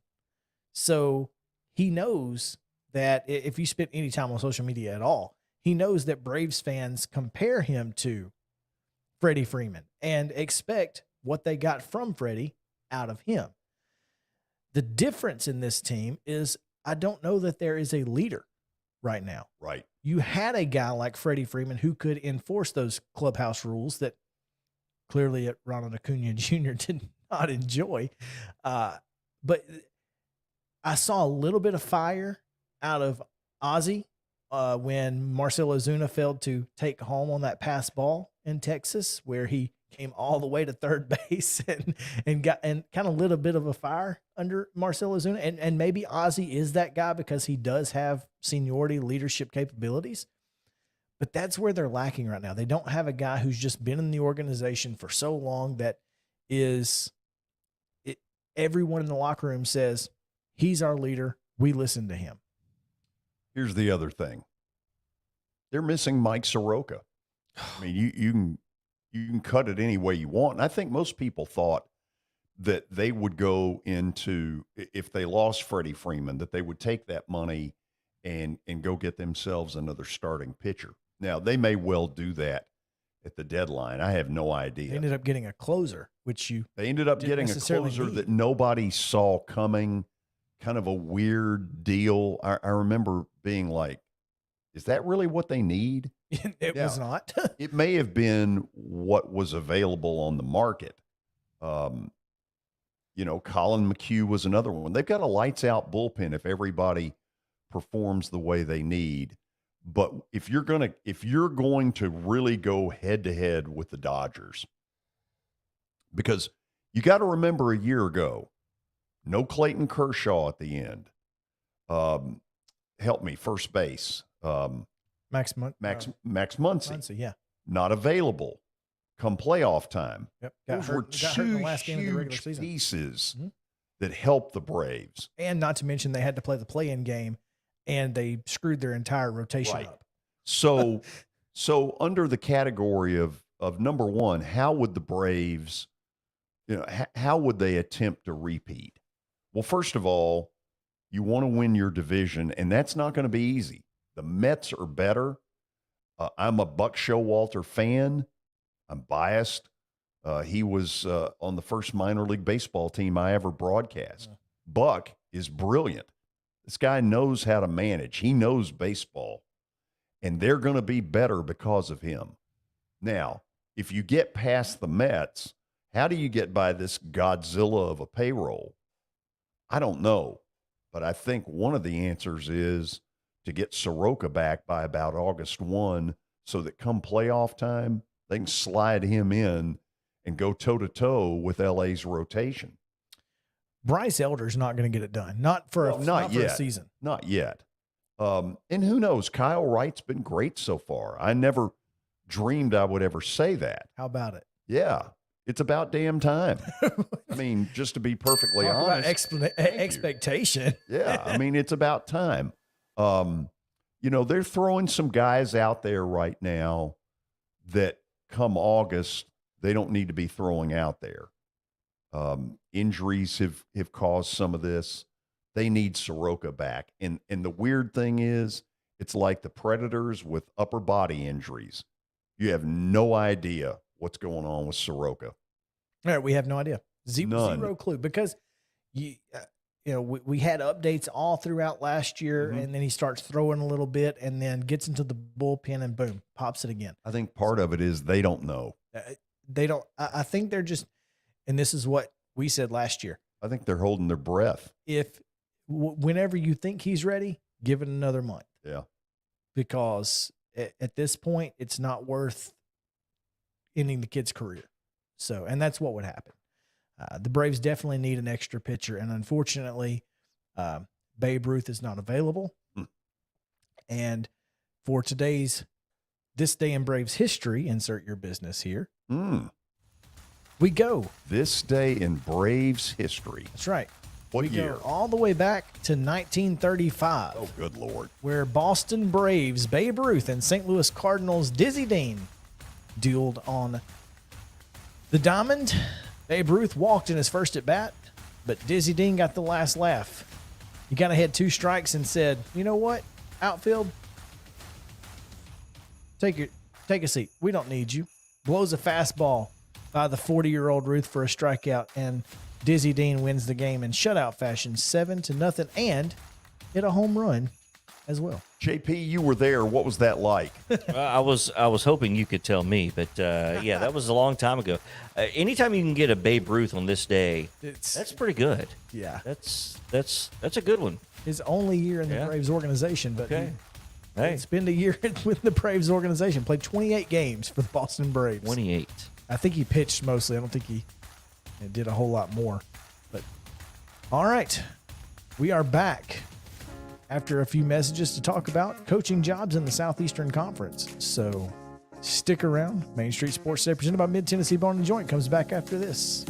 So he knows that if you spend any time on social media at all, he knows that Braves fans compare him to Freddie Freeman and expect what they got from Freddie out of him. The difference in this team is I don't know that there is a leader right now. Right. You had a guy like Freddie Freeman who could enforce those clubhouse rules that clearly Ronald Acuna Jr. did not enjoy. But I saw a little bit of fire out of Ozzie when Marcell Ozuna failed to take home on that pass ball in Texas, where he came all the way to third base and kind of lit a bit of a fire under Marcell Ozuna. And maybe Ozzie is that guy because he does have seniority, leadership capabilities. But that's where they're lacking right now. They don't have a guy who's just been in the organization for so long that everyone in the locker room says, he's our leader. We listen to him. Here's the other thing. They're missing Mike Soroka. I mean, you can cut it any way you want. And I think most people thought that they would go into, if they lost Freddie Freeman, that they would take that money and go get themselves another starting pitcher. Now, they may well do that at the deadline. I have no idea. They ended up getting a closer, which they ended up didn't getting a necessarily closer need. that nobody saw coming. Kind of a weird deal. I remember being like, is that really what they need? It was not. It may have been what was available on the market. Colin McHugh was another one. They've got a lights out bullpen if everybody performs the way they need. But if you're going to really go head to head with the Dodgers, because you got to remember a year ago, no Clayton Kershaw at the end. Help me, first base. Max Muncy. Yeah. Not available come playoff time. Yep. Those were got hurt in two the last game of the regular huge season. pieces Mm-hmm. that helped the Braves. And not to mention they had to play the play-in game, and they screwed their entire rotation up. So under the category of number one, how would the Braves, how would they attempt to repeat? Well, first of all, you want to win your division, and that's not going to be easy. The Mets are better. I'm a Buck Showalter fan. I'm biased. He was on the first minor league baseball team I ever broadcast. Buck is brilliant. This guy knows how to manage. He knows baseball, and they're going to be better because of him. Now, if you get past the Mets, how do you get by this Godzilla of a payroll? I don't know, but I think one of the answers is to get Soroka back by about August 1 so that come playoff time, they can slide him in and go toe-to-toe with LA's rotation. Bryce Elder's not going to get it done. Not for a season. Not yet. And who knows? Kyle Wright's been great so far. I never dreamed I would ever say that. How about it? Yeah. It's about damn time. I mean, just to be perfectly Talk about honest. expectation. Yeah. I mean, it's about time. They're throwing some guys out there right now that come August, they don't need to be throwing out there. Injuries have caused some of this. They need Soroka back. And the weird thing is, it's like the Predators with upper body injuries. You have no idea what's going on with Soroka. All right, we have no idea. None. Zero clue, because we had updates all throughout last year, and then he starts throwing a little bit, and then gets into the bullpen, and boom, pops it again. I think part of it is they don't know. They don't. I think they're just, and this is what we said last year. I think they're holding their breath. Whenever you think he's ready, give it another month. Yeah, because at this point, it's not worth ending the kid's career. So, and that's what would happen. The Braves definitely need an extra pitcher, and unfortunately, Babe Ruth is not available. And for this day in Braves history, insert your business here. We go. This day in Braves history. That's right. What we year? Go all the way back to 1935. Oh, good Lord. Where Boston Braves Babe Ruth and St. Louis Cardinals Dizzy Dean dueled on the diamond. Babe Ruth walked in his first at bat, but Dizzy Dean got the last laugh. He kind of had 2 strikes and said, "You know what, outfield, take a seat. We don't need you." Blows a fastball by the 40-year-old Ruth for a strikeout, and Dizzy Dean wins the game in shutout fashion, 7-0, and hit a home run as well. JP, you were there. What was that like? I was hoping you could tell me, but yeah, that was a long time ago. Anytime you can get a Babe Ruth on this day, that's pretty good. Yeah, that's a good one. His only year in the Braves organization, but hey, it's been a year with the Braves organization. Played 28 games for the Boston Braves. 28. I think he pitched mostly. I don't think he did a whole lot more. But all right, we are back after a few messages to talk about coaching jobs in the Southeastern Conference. So stick around. Main Street Sports Today, presented by Mid-Tennessee Bone and Joint, comes back after this.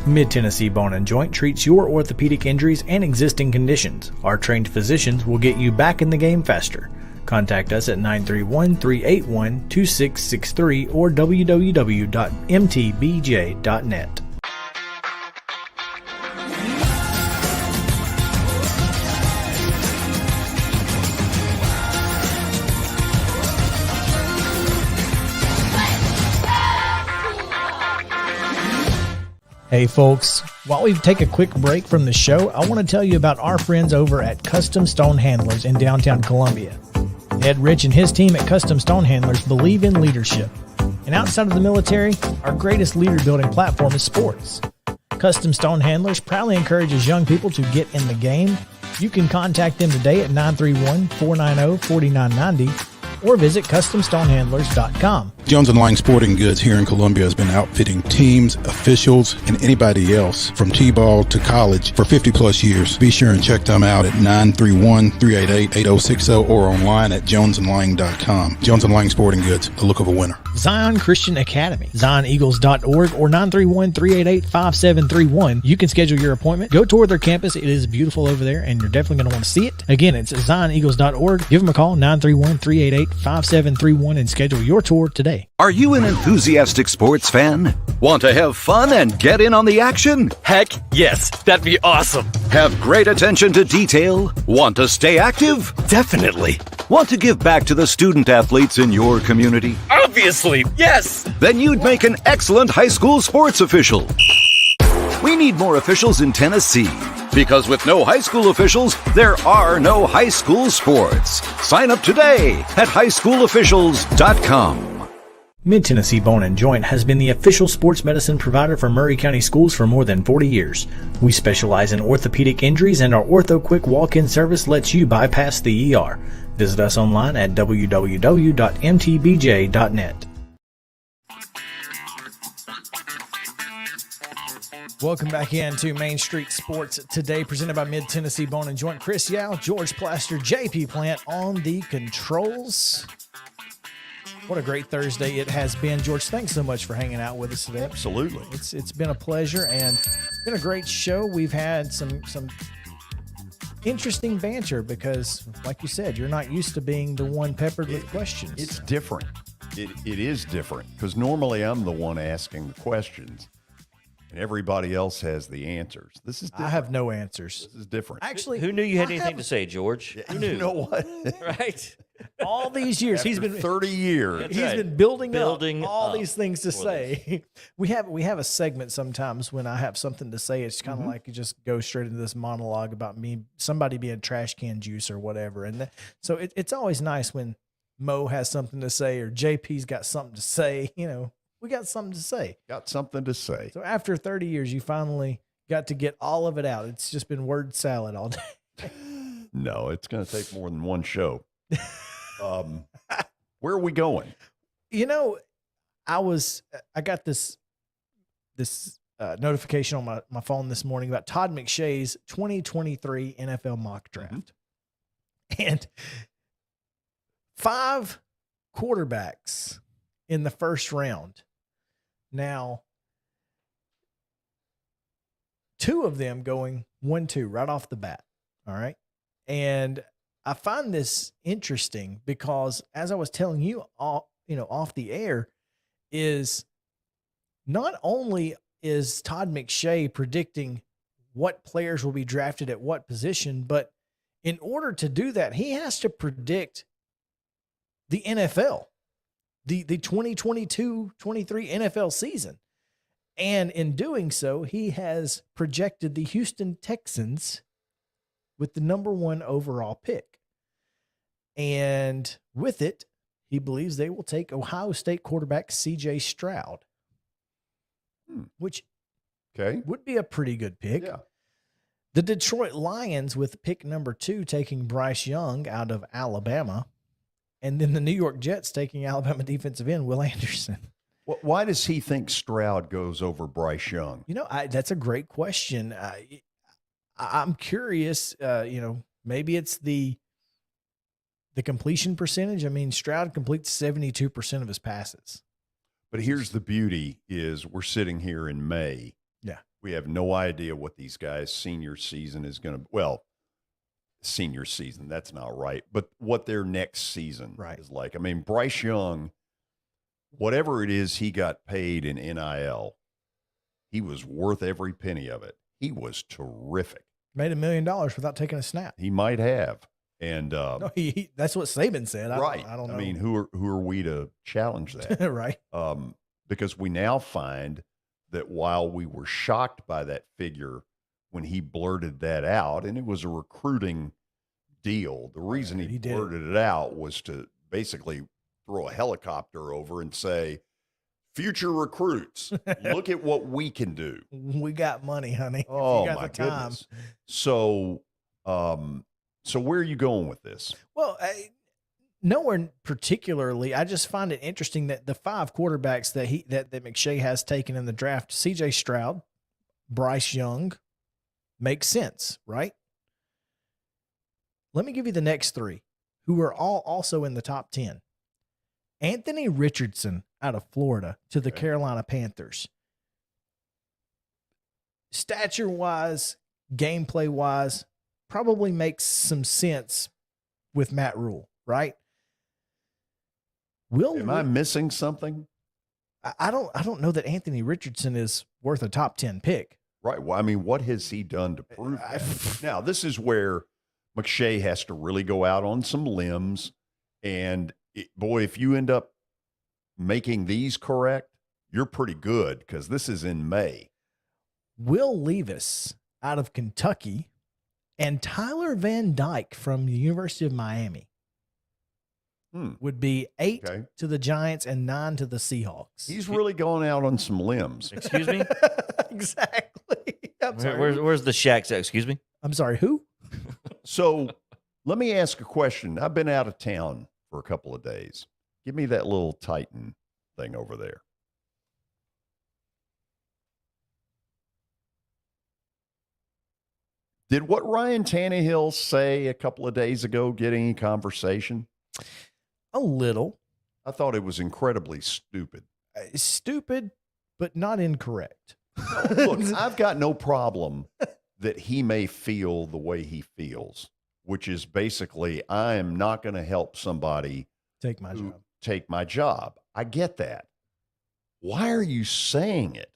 Mid-Tennessee Bone and Joint treats your orthopedic injuries and existing conditions. Our trained physicians will get you back in the game faster. Contact us at 931-381-2663 or www.mtbj.net. Hey folks, while we take a quick break from the show, I want to tell you about our friends over at Custom Stone Handlers in downtown Columbia. Ed Rich and his team at Custom Stone Handlers believe in leadership. And outside of the military, our greatest leader building platform is sports. Custom Stone Handlers proudly encourages young people to get in the game. You can contact them today at 931-490-4990 or visit CustomStonehandlers.com. Jones & Lang Sporting Goods here in Columbia has been outfitting teams, officials, and anybody else from T-ball to college for 50-plus years. Be sure and check them out at 931-388-8060 or online at jonesandlang.com. Jones & Lang Sporting Goods, the look of a winner. Zion Christian Academy, ZionEagles.org or 931-388-5731. You can schedule your appointment. Go tour their campus. It is beautiful over there, and you're definitely going to want to see it. Again, it's ZionEagles.org. Give them a call, 931-388-5731, and schedule your tour today. Are you an enthusiastic sports fan? Want to have fun and get in on the action? Heck yes, that'd be awesome. Have great attention to detail? Want to stay active? Definitely. Want to give back to the student athletes in your community? Obviously, yes. Then you'd make an excellent high school sports official. We need more officials in Tennessee. Because with no high school officials, there are no high school sports. Sign up today at highschoolofficials.com. Mid-Tennessee Bone and Joint has been the official sports medicine provider for Murray County Schools for more than 40 years. We specialize in orthopedic injuries, and our Ortho Quick walk-in service lets you bypass the ER. Visit us online at www.mtbj.net. Welcome back into Main Street Sports today, presented by Mid-Tennessee Bone and Joint. Chris Yao, George Plaster, JP Plant on the controls. What a great Thursday it has been. George, thanks so much for hanging out with us today. Absolutely. It's been a pleasure and been a great show. We've had some interesting banter because, like you said, you're not used to being the one peppered with questions. It's different. It is different because normally I'm the one asking the questions and everybody else has the answers. This is different. I have no answers. This is different. Actually, who knew you had anything to say, George? Who knew? You know what? Right? All these years, After he's been 30 years. He's been building up all these things to say. We have a segment sometimes when I have something to say. It's kind of like you just go straight into this monologue about somebody being trash can juice or whatever. And so it's always nice when Mo has something to say or JP's got something to say. You know, we got something to say. Got something to say. So after 30 years, you finally got to get all of it out. It's just been word salad all day. No, it's going to take more than one show. Where are we going? You know, I got this notification on my phone this morning about Todd McShay's 2023 NFL mock draft. And 5 quarterbacks in the first round. Now, 2 of them going 1-2 right off the bat. All right. And I find this interesting because, as I was telling you, off the air, is not only is Todd McShay predicting what players will be drafted at what position, but in order to do that, he has to predict the NFL, the 2022-23 NFL season. And in doing so, he has projected the Houston Texans with the number 1 overall pick. And with it, he believes they will take Ohio State quarterback C.J. Stroud, which would be a pretty good pick. Yeah. The Detroit Lions with pick number 2 taking Bryce Young out of Alabama. And then the New York Jets taking Alabama defensive end Will Anderson. Why does he think Stroud goes over Bryce Young? You know, that's a great question. I'm curious, maybe it's the completion percentage. I mean, Stroud completes 72% of his passes. But here's the beauty is we're sitting here in May. Yeah. We have no idea what these guys' senior season is going to, well, senior season, that's not right, but what their next season is like. I mean, Bryce Young, whatever it is he got paid in NIL, he was worth every penny of it. He was terrific. Made $1 million without taking a snap. He might have. And no, that's what Saban said. I don't know. I mean, who are we to challenge that? Right. Because we now find that while we were shocked by that figure when he blurted that out, and it was a recruiting deal, the reason he blurted it out was to basically throw a helicopter over and say, future recruits, look at what we can do. We got money, honey. Oh, you got my the time. goodness. So, so where are you going with this? Well, nowhere particularly. I just find it interesting that the 5 quarterbacks that McSHAY has taken in the draft, CJ Stroud, Bryce Young, makes sense, right? Let me give you the next 3, who are all also in the top 10. Anthony Richardson out of Florida to the Carolina Panthers. Stature-wise, gameplay-wise, probably makes some sense with Matt Rule, right? Am I missing something? I don't know that Anthony Richardson is worth a top 10 pick. Right. Well, I mean, what has he done to prove that? Now, this is where McSHAY has to really go out on some limbs. And boy, if you end up making these correct, you're pretty good because this is in May. Will Levis out of Kentucky and Tyler Van Dyke from the University of Miami would be 8 to the Giants and 9 to the Seahawks. He's really going out on some limbs. Excuse me? Exactly. I'm sorry. Where's the Shaq? Excuse me? I'm sorry, who? So let me ask a question. I've been out of town for a couple of days. Give me that little Titan thing over there. Did what Ryan Tannehill say a couple of days ago get any conversation? A little. I thought it was incredibly stupid. Stupid, but not incorrect. Look, I've got no problem that he may feel the way he feels, which is basically, I am not going to help somebody take my job. I get that. Why are you saying it?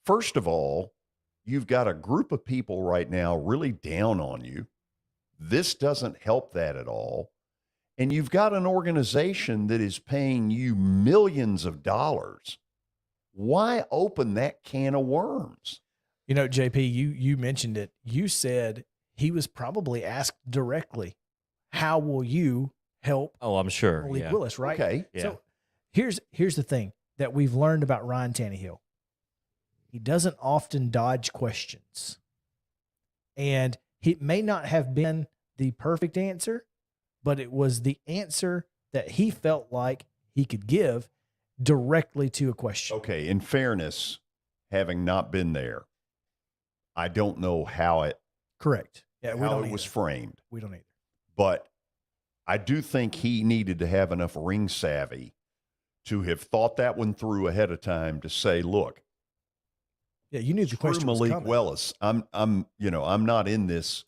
First of all, you've got a group of people right now really down on you. This doesn't help that at all. And you've got an organization that is paying you millions of dollars. Why open that can of worms? You know, JP, you mentioned it. You said he was probably asked directly, how will you help? Oh, I'm sure. Malik Willis, right? Okay. Yeah. So here's the thing that we've learned about Ryan Tannehill. He doesn't often dodge questions. And it may not have been the perfect answer, but it was the answer that he felt like he could give directly to a question. Okay, in fairness, having not been there, I don't know how it Correct. Yeah, how it was framed. We don't either. But I do think he needed to have enough ring savvy to have thought that one through ahead of time to say, look, yeah, you knew the question was Malik coming. Willis. I'm not in this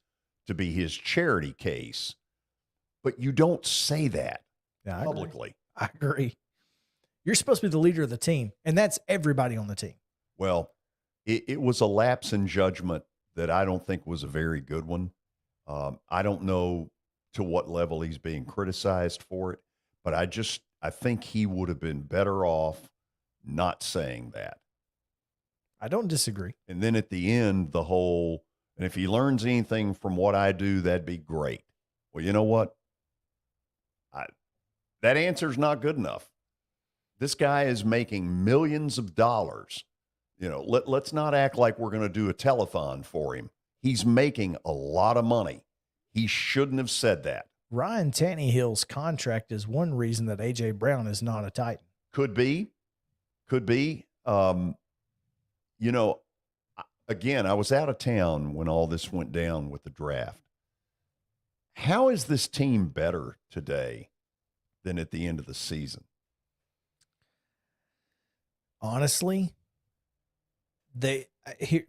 to be his charity case, but you don't say that publicly. I agree. You're supposed to be the leader of the team, and that's everybody on the team. Well, it was a lapse in judgment that I don't think was a very good one. I don't know to what level he's being criticized for it, but I think he would have been better off not saying that. I don't disagree. And then at the end, and if he learns anything from what I do, that'd be great. Well, you know what? That answer's not good enough. This guy is making millions of dollars. You know, let's not act like we're going to do a telethon for him. He's making a lot of money. He shouldn't have said that. Ryan Tannehill's contract is one reason that A.J. Brown is not a Titan. Could be. You know, again, I was out of town when all this went down with the draft. How is this team better today than at the end of the season? Honestly, here,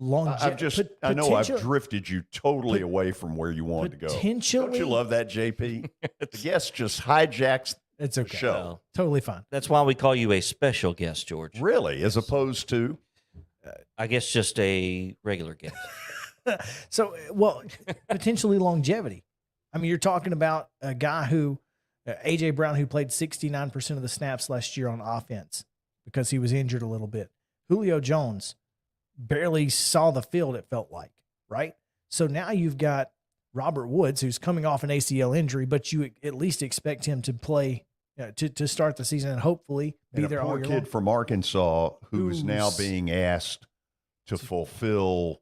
I know I've drifted you totally away from where you wanted to go. Potentially, don't you love that, JP? The guest just hijacks it's okay. the show. Totally fine. That's why we call you a special guest, George. Really, as opposed to, I guess, just a regular guest. So, well, potentially longevity. I mean, you're talking about a guy who, A.J. Brown, who played 69% of the snaps last year on offense because he was injured a little bit. Julio Jones barely saw the field, it felt like, right? So now you've got Robert Woods, who's coming off an ACL injury, but you at least expect him to play, to start the season and hopefully be there all year long. Poor kid from Arkansas who's now being asked to fulfill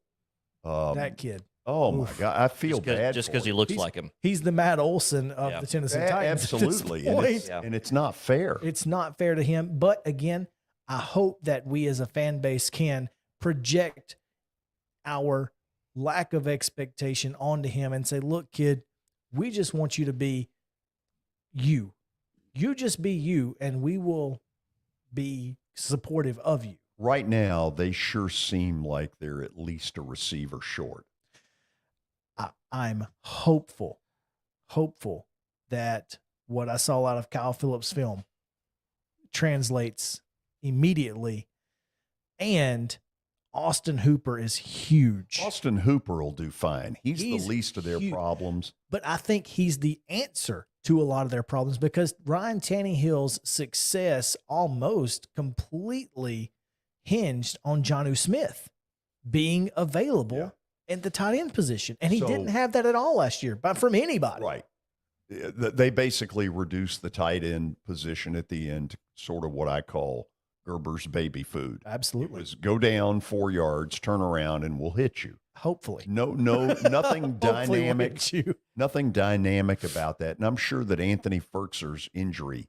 that kid. Oh, my God. I feel bad just because he looks like him. He's the Matt Olson of the Tennessee Titans. Absolutely. And it's not fair. It's not fair to him. But again, I hope that we as a fan base can project our lack of expectation onto him and say, look, kid, we just want you to be you. You just be you, and we will be supportive of you. Right now, they sure seem like they're at least a receiver short. I'm hopeful that what I saw out of Kyle Phillips' film translates immediately. And Austin Hooper is huge. Austin Hooper will do fine. He's the least of their problems. But I think he's the answer to a lot of their problems because Ryan Tannehill's success almost completely hinged on Jonnu Smith being available at the tight end position. And he didn't have that at all last year, but from anybody. Right. They basically reduced the tight end position at the end to sort of what I call Gerber's baby food. Absolutely. It was go down 4 yards, turn around, and we'll hit you. Hopefully. No, nothing dynamic. Nothing dynamic about that. And I'm sure that Anthony Fertzer's injury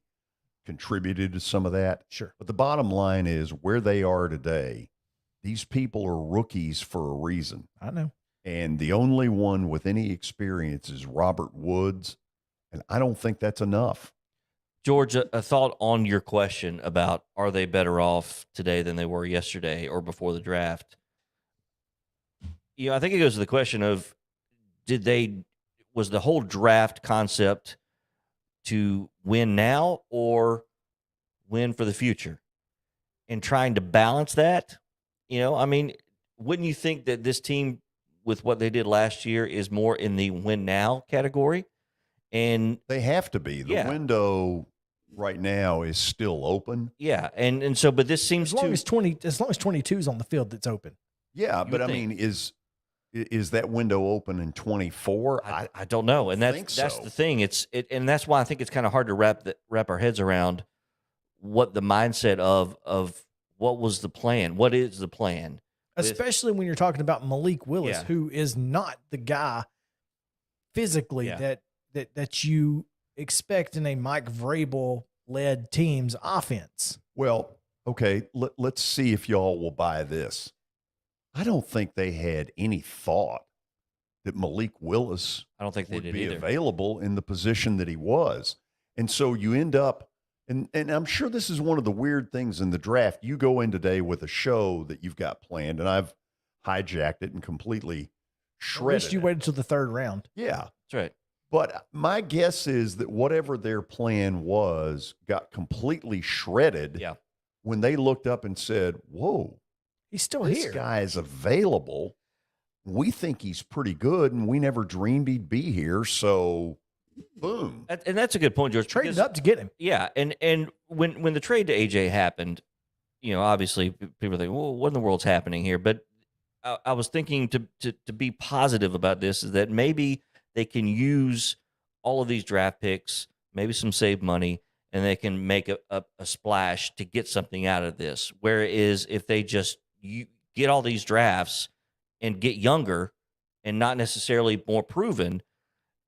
contributed to some of that. Sure. But the bottom line is where they are today, these people are rookies for a reason. I know. And the only one with any experience is Robert Woods. And I don't think that's enough. George, a thought on your question about are they better off today than they were yesterday or before the draft? I think it goes to the question of was the whole draft concept to win now or win for the future? And trying to balance that, wouldn't you think that this team with what they did last year is more in the win now category? And they have to be. The window right now is still open. Yeah, and so, but this seems as long as 22 is on the field, that's open. Yeah, but I mean, is that window open in 24? I don't know, and that's the thing. And that's why I think it's kind of hard to wrap our heads around what the mindset of what was the plan, what is the plan, especially when you're talking about Malik Willis, who is not the guy physically that you expect in a Mike Vrabel-led team's offense. Well, okay, let's see if y'all will buy this. I don't think they had any thought that Malik Willis would be available in the position that he was. And so you end up, and I'm sure this is one of the weird things in the draft. You go in today with a show that you've got planned, and I've hijacked it and completely shredded At least you waited until the third round. Yeah. That's right. But my guess is that whatever their plan was got completely shredded when they looked up and said, whoa, he's still this here. This guy is available. We think he's pretty good, and we never dreamed he'd be here. So, boom. And that's a good point, George. Traded up to get him. Yeah, and when the trade to AJ happened, obviously people think, well, what in the world's happening here? But I was thinking to be positive about this is that maybe they can use all of these draft picks, maybe some saved money, and they can make a splash to get something out of this. Whereas if they just get all these drafts and get younger and not necessarily more proven,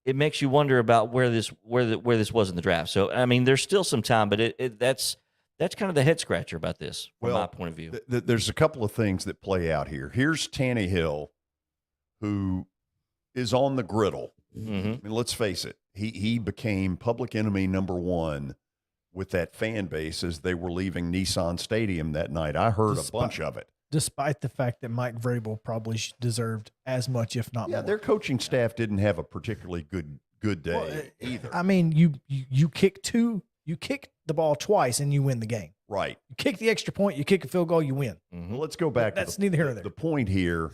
it makes you wonder about where this was in the draft. So I mean, there's still some time, but that's kind of the head scratcher about this from my point of view. There's a couple of things that play out here. Here's Tannehill, who is on the griddle. Mm-hmm. I mean, let's face it. He became public enemy number one with that fan base as they were leaving Nissan Stadium that night. I heard a bunch of it. despite the fact that Mike Vrabel probably deserved as much, if not more. Their coaching staff didn't have a particularly good day either. I mean, you kick the ball twice and you win the game. Right. You kick the extra point, you kick a field goal, you win. Well, let's go back. That's neither here nor there. The point here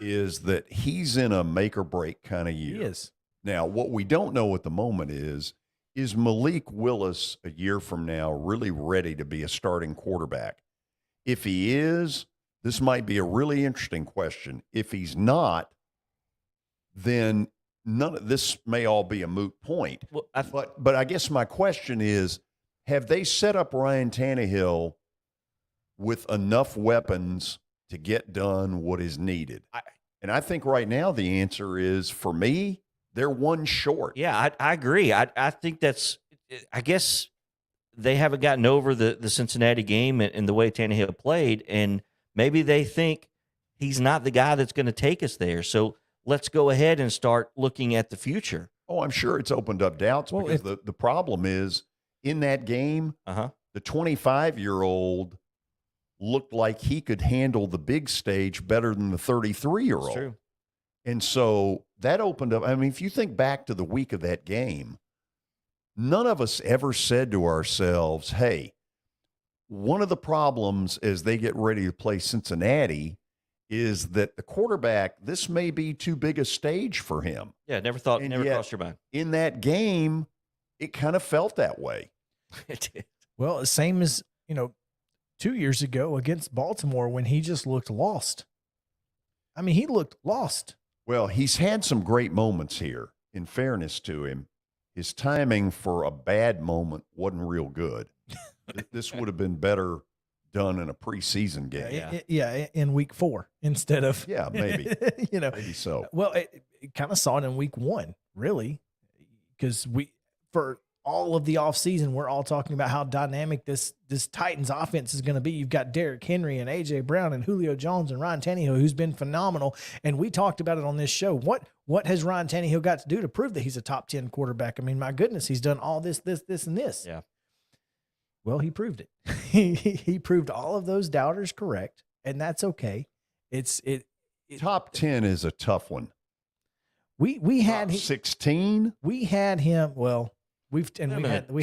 is that he's in a make or break kind of year. He is. Now, what we don't know at the moment is Malik Willis a year from now really ready to be a starting quarterback? If he is, this might be a really interesting question. If he's not, then none of this may all be a moot point. Well, but I guess my question is, have they set up Ryan Tannehill with enough weapons to get done what is needed? And I think right now the answer is, for me, they're one short. Yeah, I agree. I think I guess they haven't gotten over the Cincinnati game and the way Tannehill played, and maybe they think he's not the guy that's going to take us there. So let's go ahead and start looking at the future. Oh, I'm sure it's opened up doubts because the problem is in that game, the 25-year-old looked like he could handle the big stage better than the 33-year-old. That's true. And so that opened up. I mean, if you think back to the week of that game, none of us ever said to ourselves, hey, one of the problems as they get ready to play Cincinnati is that the quarterback, this may be too big a stage for him. Yeah, never crossed your mind. In that game, it kind of felt that way. It did. Well, same as, 2 years ago against Baltimore when he just looked lost. I mean, he looked lost. Well, he's had some great moments here. In fairness to him, his timing for a bad moment wasn't real good. This would have been better done in a preseason game. In week 4 instead of. Yeah, maybe. Maybe so. Well, it kind of saw it in week 1, really, because for all of the offseason, we're all talking about how dynamic this Titans offense is going to be. You've got Derrick Henry and A.J. Brown and Julio Jones and Ryan Tannehill, who's been phenomenal. And we talked about it on this show. What has Ryan Tannehill got to do to prove that he's a top 10 quarterback? I mean, my goodness, he's done all this, and this. Yeah. Well, he proved it. He proved all of those doubters correct, and that's okay. Top 10 is a tough one. We had 16. We had him. Well, we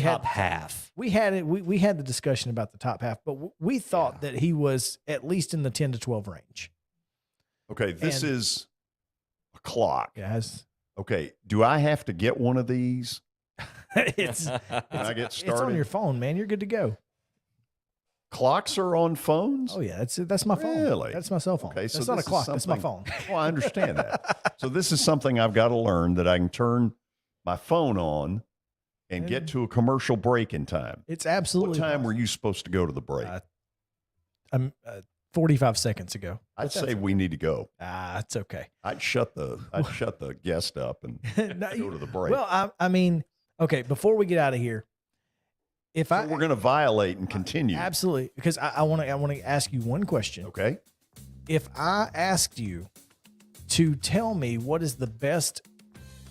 had half. We had the discussion about the top half, but we thought that he was at least in the 10 to 12 range. Okay, this is a clock. Yes. Okay, do I have to get one of these? When I get started? It's on your phone, man. You're good to go. Clocks are on phones? Oh yeah, that's my phone. Really? That's my cell phone. Okay, so that's not a this is clock. That's my something- phone. Well, I understand that. So this is something I've got to learn, that I can turn my phone on and get to a commercial break in time. It's absolutely. What time were you supposed to go to the break? 45 seconds ago. I'd say we need to go. It's okay. I'd shut the guest up and go to the break. Well, I mean, okay. Before we get out of here, we're going to violate and continue. Absolutely, because I want to ask you one question. Okay. If I asked you to tell me what is the best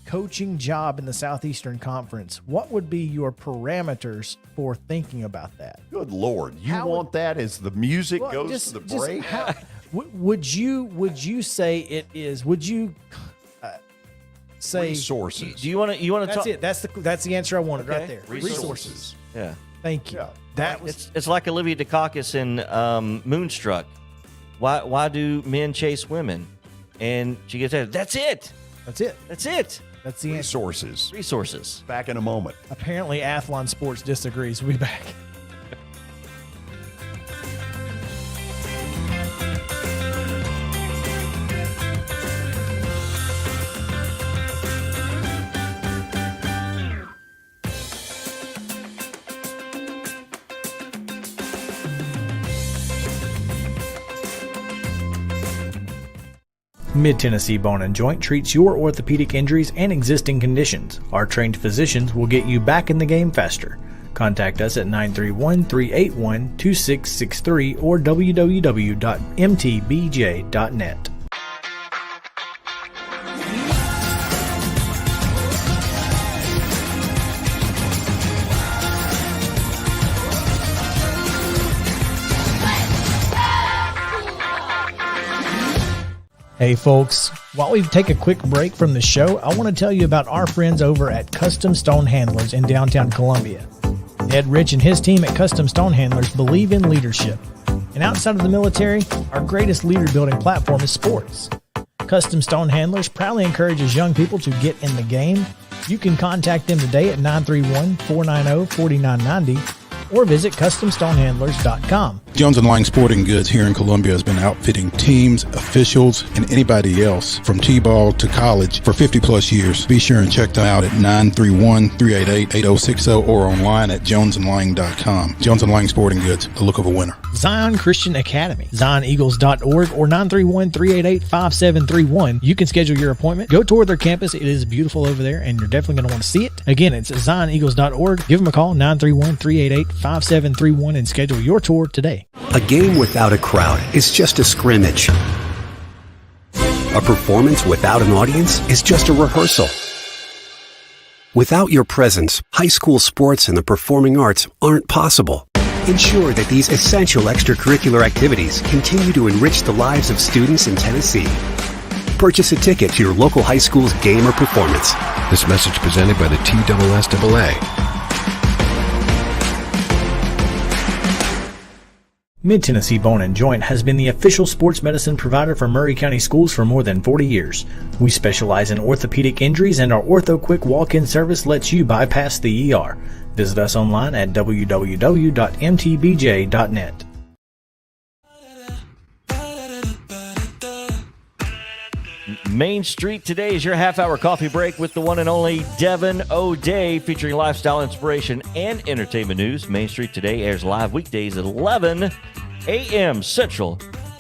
coaching job in the Southeastern Conference, what would be your parameters for thinking about that? Good Lord. You want that as the music goes to the break? Would you say it is? Would you say resources? Do you want to That's talk? it. That's the answer I wanted right there. Resources. Yeah. Thank you. Yeah. It's like Olivia Dukakis in Moonstruck. Why do men chase women? And she gets that. That's it. That's it. That's it. That's the answer. Resources. Back in a moment. Apparently, Athlon Sports disagrees. We'll be back. Mid-Tennessee Bone and Joint treats your orthopedic injuries and existing conditions. Our trained physicians will get you back in the game faster. Contact us at 931-381-2663 or www.mtbj.net. Hey folks, while we take a quick break from the show, I want to tell you about our friends over at Custom Stone Handlers in downtown Columbia. Ed Rich and his team at Custom Stone Handlers believe in leadership. And outside of the military, our greatest leader building platform is sports. Custom Stone Handlers proudly encourages young people to get in the game. You can contact them today at 931-490-4990 or visit CustomStonehandlers.com. Jones & Lang Sporting Goods here in Columbia has been outfitting teams, officials, and anybody else from T-ball to college for 50-plus years. Be sure and check them out at 931-388-8060 or online at jonesandlang.com. Jones & Lang Sporting Goods, the look of a winner. Zion Christian Academy, zioneagles.org or 931-388-5731. You can schedule your appointment. Go tour their campus. It is beautiful over there, and you're definitely going to want to see it. Again, it's zioneagles.org. Give them a call, 931-388-5731, and schedule your tour today. A game without a crowd is just a scrimmage. A performance without an audience is just a rehearsal. Without your presence, high school sports and the performing arts aren't possible. Ensure that these essential extracurricular activities continue to enrich the lives of students in Tennessee. Purchase a ticket to your local high school's game or performance. This message presented by the TSSAA. Mid-Tennessee Bone & Joint has been the official sports medicine provider for Maury County Schools for more than 40 years. We specialize in orthopedic injuries, and our Ortho Quick walk-in service lets you bypass the ER. Visit us online at www.mtbj.net. Main Street Today is your half-hour coffee break with the one and only Devin O'Day, featuring lifestyle inspiration and entertainment news. Main Street Today airs live weekdays at 11 a.m. Central,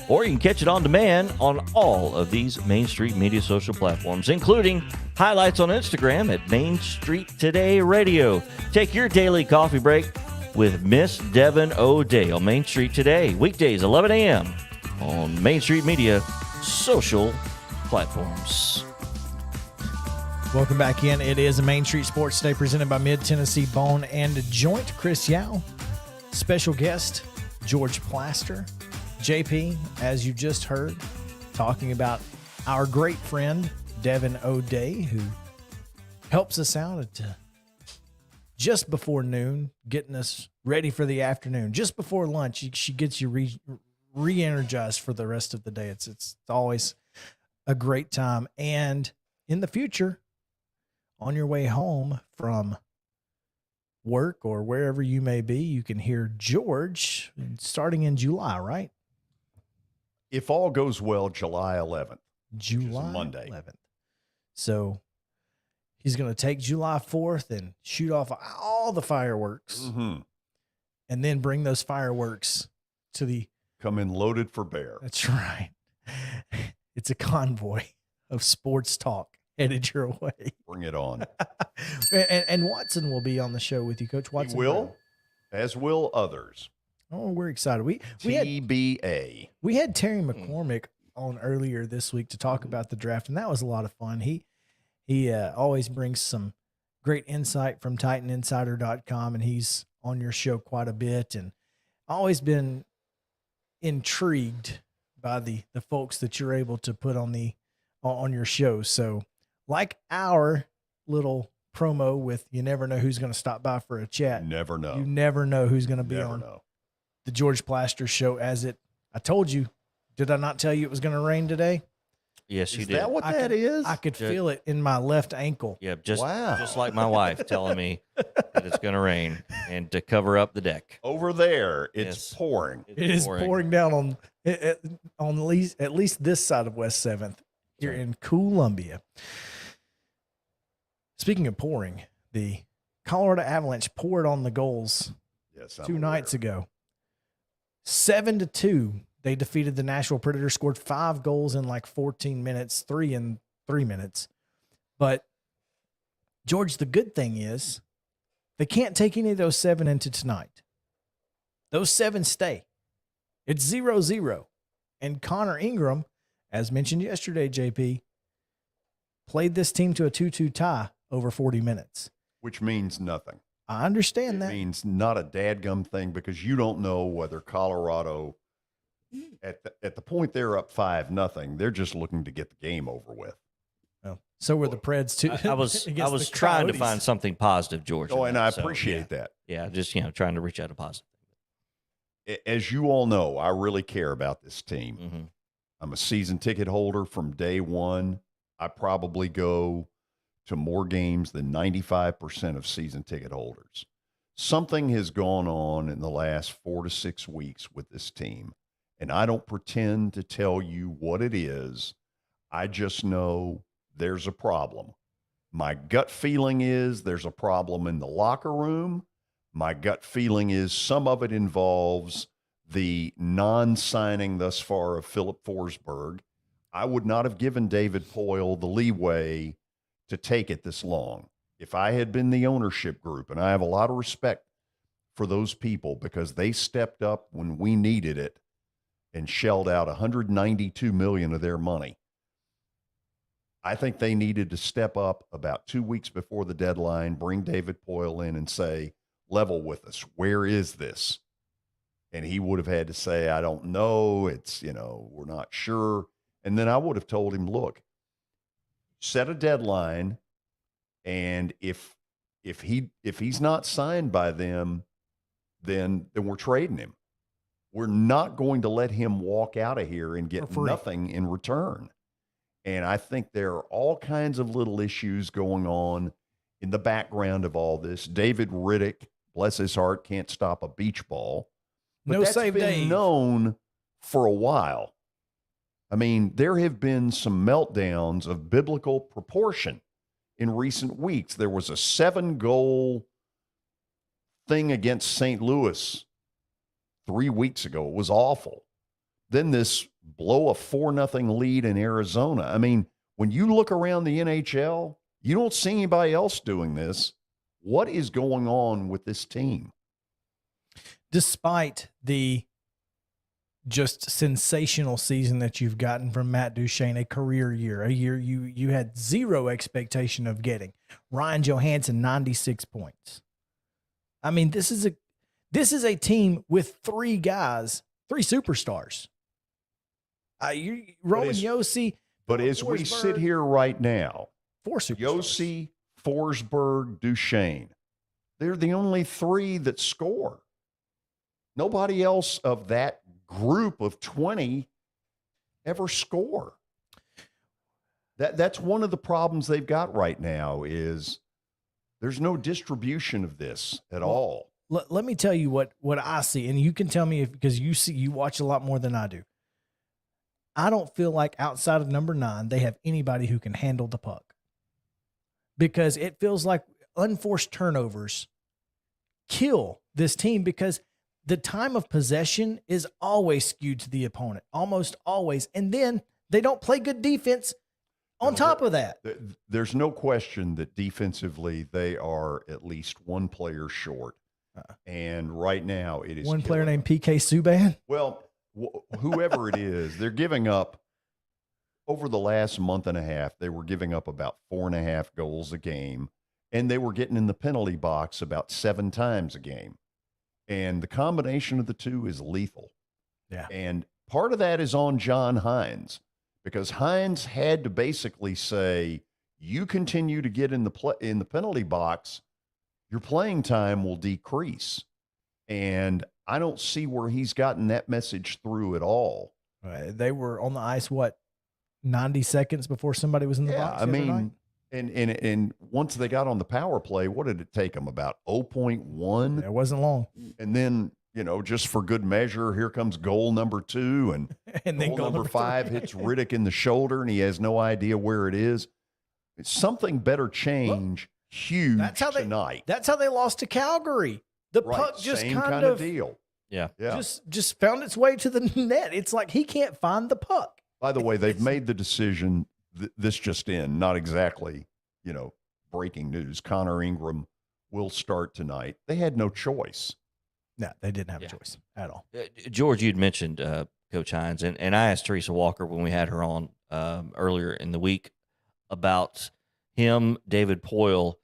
or you can catch it on demand on all of these Main Street media social platforms, including highlights on Instagram at Main Street Today Radio. Take your daily coffee break with Miss Devin O'Day on Main Street Today, weekdays 11 a.m. on Main Street Media social platforms. Welcome back in. It is a Main Street Sports Day presented by Mid-Tennessee Bone & Joint. Chris Yao, special guest, George Plaster. JP, as you just heard, talking about our great friend, Devin O'Day, who helps us out at just before noon, getting us ready for the afternoon. Just before lunch, she gets you re-energized for the rest of the day. It's always a great time. And in the future, on your way home from work or wherever you may be, you can hear George starting in July, right? If all goes well, July 11th. July Monday. 11th. So he's going to take July 4th and shoot off all the fireworks, and then bring those fireworks to the... Come in loaded for bear. That's right. It's a convoy of sports talk headed your way. Bring it on. and Watson will be on the show with you, Coach Watson. He will, as will others. Oh, we're excited. We TBA. We had Terry McCormick on earlier this week to talk about the draft, and that was a lot of fun. He always brings some great insight from TitanInsider.com, and he's on your show quite a bit, and always been intrigued by the folks that you're able to put on your show. So like our little promo with you never know who's going to stop by for a chat. Never know. You never know who's going to be on the George Plaster show. I told you, did I not tell you it was going to rain today? Yes, you did. Is that what that is? I could feel it in my left ankle. Yeah, just like my wife telling me that it's going to rain and to cover up the deck. Over there, it's pouring. It is pouring down on at least this side of West 7th here in Columbia. Speaking of pouring, the Colorado Avalanche poured on the goals 2 nights ago. 7-2. They defeated the Nashville Predators, scored 5 goals in like 14 minutes, 3 in 3 minutes. But, George, the good thing is they can't take any of those 7 into tonight. Those 7 stay. It's 0-0. And Connor Ingram, as mentioned yesterday, JP, played this team to a 2-2 tie over 40 minutes. Which means nothing. I understand that. It means not a dadgum thing because you don't know whether Colorado At the point they're up 5-0, they're just looking to get the game over with. Oh, so were the Preds too. I was trying to find something positive, George. Oh, and I so, appreciate that. Yeah, just trying to reach out a positive. As you all know, I really care about this team. Mm-hmm. I'm a season ticket holder from day one. I probably go to more games than 95% of season ticket holders. Something has gone on in the last 4 to 6 weeks with this team, and I don't pretend to tell you what it is. I just know there's a problem. My gut feeling is there's a problem in the locker room. My gut feeling is some of it involves the non-signing thus far of Philip Forsberg. I would not have given David Poyle the leeway to take it this long. If I had been the ownership group, and I have a lot of respect for those people because they stepped up when we needed it and shelled out $192 million of their money. I think they needed to step up about 2 weeks before the deadline, bring David Poyle in and say, level with us. Where is this? And he would have had to say, I don't know. It's, we're not sure. And then I would have told him, look, set a deadline. And if he's not signed by them, then we're trading him. We're not going to let him walk out of here and get nothing in return. And I think there are all kinds of little issues going on in the background of all this. David Riddick, bless his heart, can't stop a beach ball. But No that's save been Dave. known for a while. I mean, there have been some meltdowns of biblical proportion in recent weeks. There was a 7-goal thing against St. Louis 3 weeks ago. It was awful. Then this blow a 4-0 lead in Arizona. I mean, when you look around the NHL, you don't see anybody else doing this. What is going on with this team? Despite the just sensational season that you've gotten from Matt Duchene, a career year, a year you had zero expectation of getting. Ryan Johansson, 96 points. I mean, this is a team with 3 guys, 3 superstars. Roman Josi. But as we sit here right now, 4 superstars. Josi, Forsberg, Duchene, they're the only 3 that score. Nobody else of that group of 20 ever score. That's one of the problems they've got right now is there's no distribution of this at all. Let me tell you what I see, and you can tell me because you watch a lot more than I do. I don't feel like outside of number 9, they have anybody who can handle the puck. Because it feels like unforced turnovers kill this team because the time of possession is always skewed to the opponent, almost always. And then they don't play good defense on top of that. There's no question that defensively they are at least one player short. And right now it is one player named PK Subban. Well, whoever it is, they're giving up over the last month and a half. They were giving up about 4.5 goals a game, and they were getting in the penalty box about 7 times a game. And the combination of the two is lethal. Yeah. And part of that is on John Hines because Hines had to basically say, you continue to get in the penalty box, your playing time will decrease. And I don't see where he's gotten that message through at all. They were on the ice, 90 seconds before somebody was in the box? I mean, and once they got on the power play, what did it take them? About 0.1? It wasn't long. And then, just for good measure, here comes goal number 2. And then goal number 5 hits Riddick in the shoulder, and he has no idea where it is. Something better change tonight. That's how they lost to Calgary. The puck just same kind of deal. Yeah. Just found its way to the net. It's like he can't find the puck. By the way, they've made the decision. This just in, not exactly, breaking news. Connor Ingram will start tonight. They had no choice. No, they didn't have a choice at all. George, you'd mentioned Coach Hines, and I asked Teresa Walker when we had her on earlier in the week about him, David Poyle.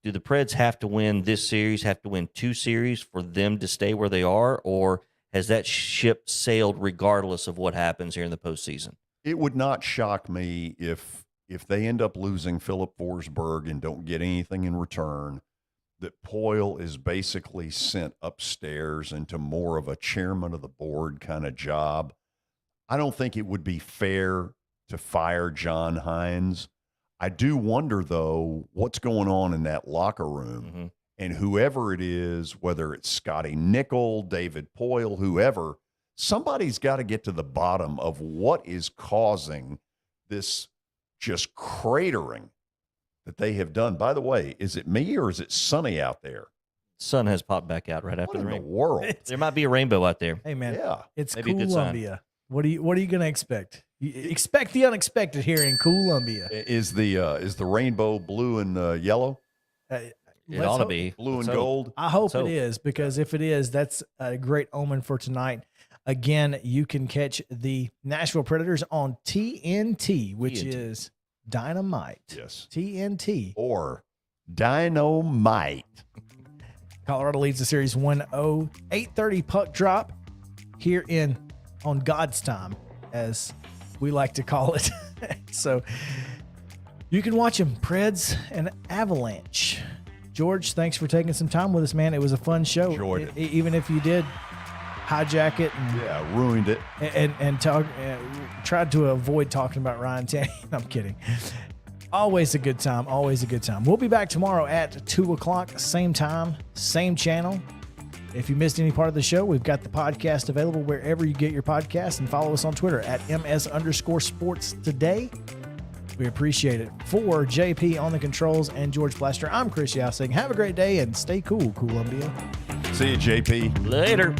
Do the Preds have to win this series, have to win 2 series for them to stay where they are, or has that ship sailed regardless of what happens here in the postseason? It would not shock me if they end up losing Philip Forsberg and don't get anything in return, that Poyle is basically sent upstairs into more of a chairman of the board kind of job. I don't think it would be fair to fire John Hines. I do wonder, though, what's going on in that locker room. And whoever it is, whether it's Scotty Nickel, David Poyle, whoever, somebody's got to get to the bottom of what is causing this just cratering that they have done. By the way, is it me or is it sunny out there? Sun has popped back out right after What the in rain. the world? There might be a rainbow out there. Hey man, Yeah. it's Maybe a good sign. Columbia. What are you going to expect? You expect the unexpected here in Columbia. Is the rainbow blue and yellow? It ought to be. Blue and Let's hope. gold? I hope Let's it is, because if it is, that's a great omen for tonight. Again, you can catch the Nashville Predators on TNT, which TNT. is Dynamite. Yes. TNT. Or Dynamite. Colorado leads the series 1-0. 8:30 puck drop here on God's time, as we like to call it. So you can watch them, Preds and Avalanche. George, thanks for taking some time with us, man. It was a fun show. Enjoyed it. Even if you did hijack it and ruined it and talk, tried to avoid talking about Ryan Tanny. I'm kidding. Always a good time. Always a good time. We'll be back tomorrow at 2:00, same time, same channel. If you missed any part of the show, we've got the podcast available wherever you get your podcasts, and follow us on Twitter at ms_sports today. We appreciate it. For JP on the controls and George Plaster, I'm Chris Yao saying have a great day and stay cool, Columbia. See you, JP. Later.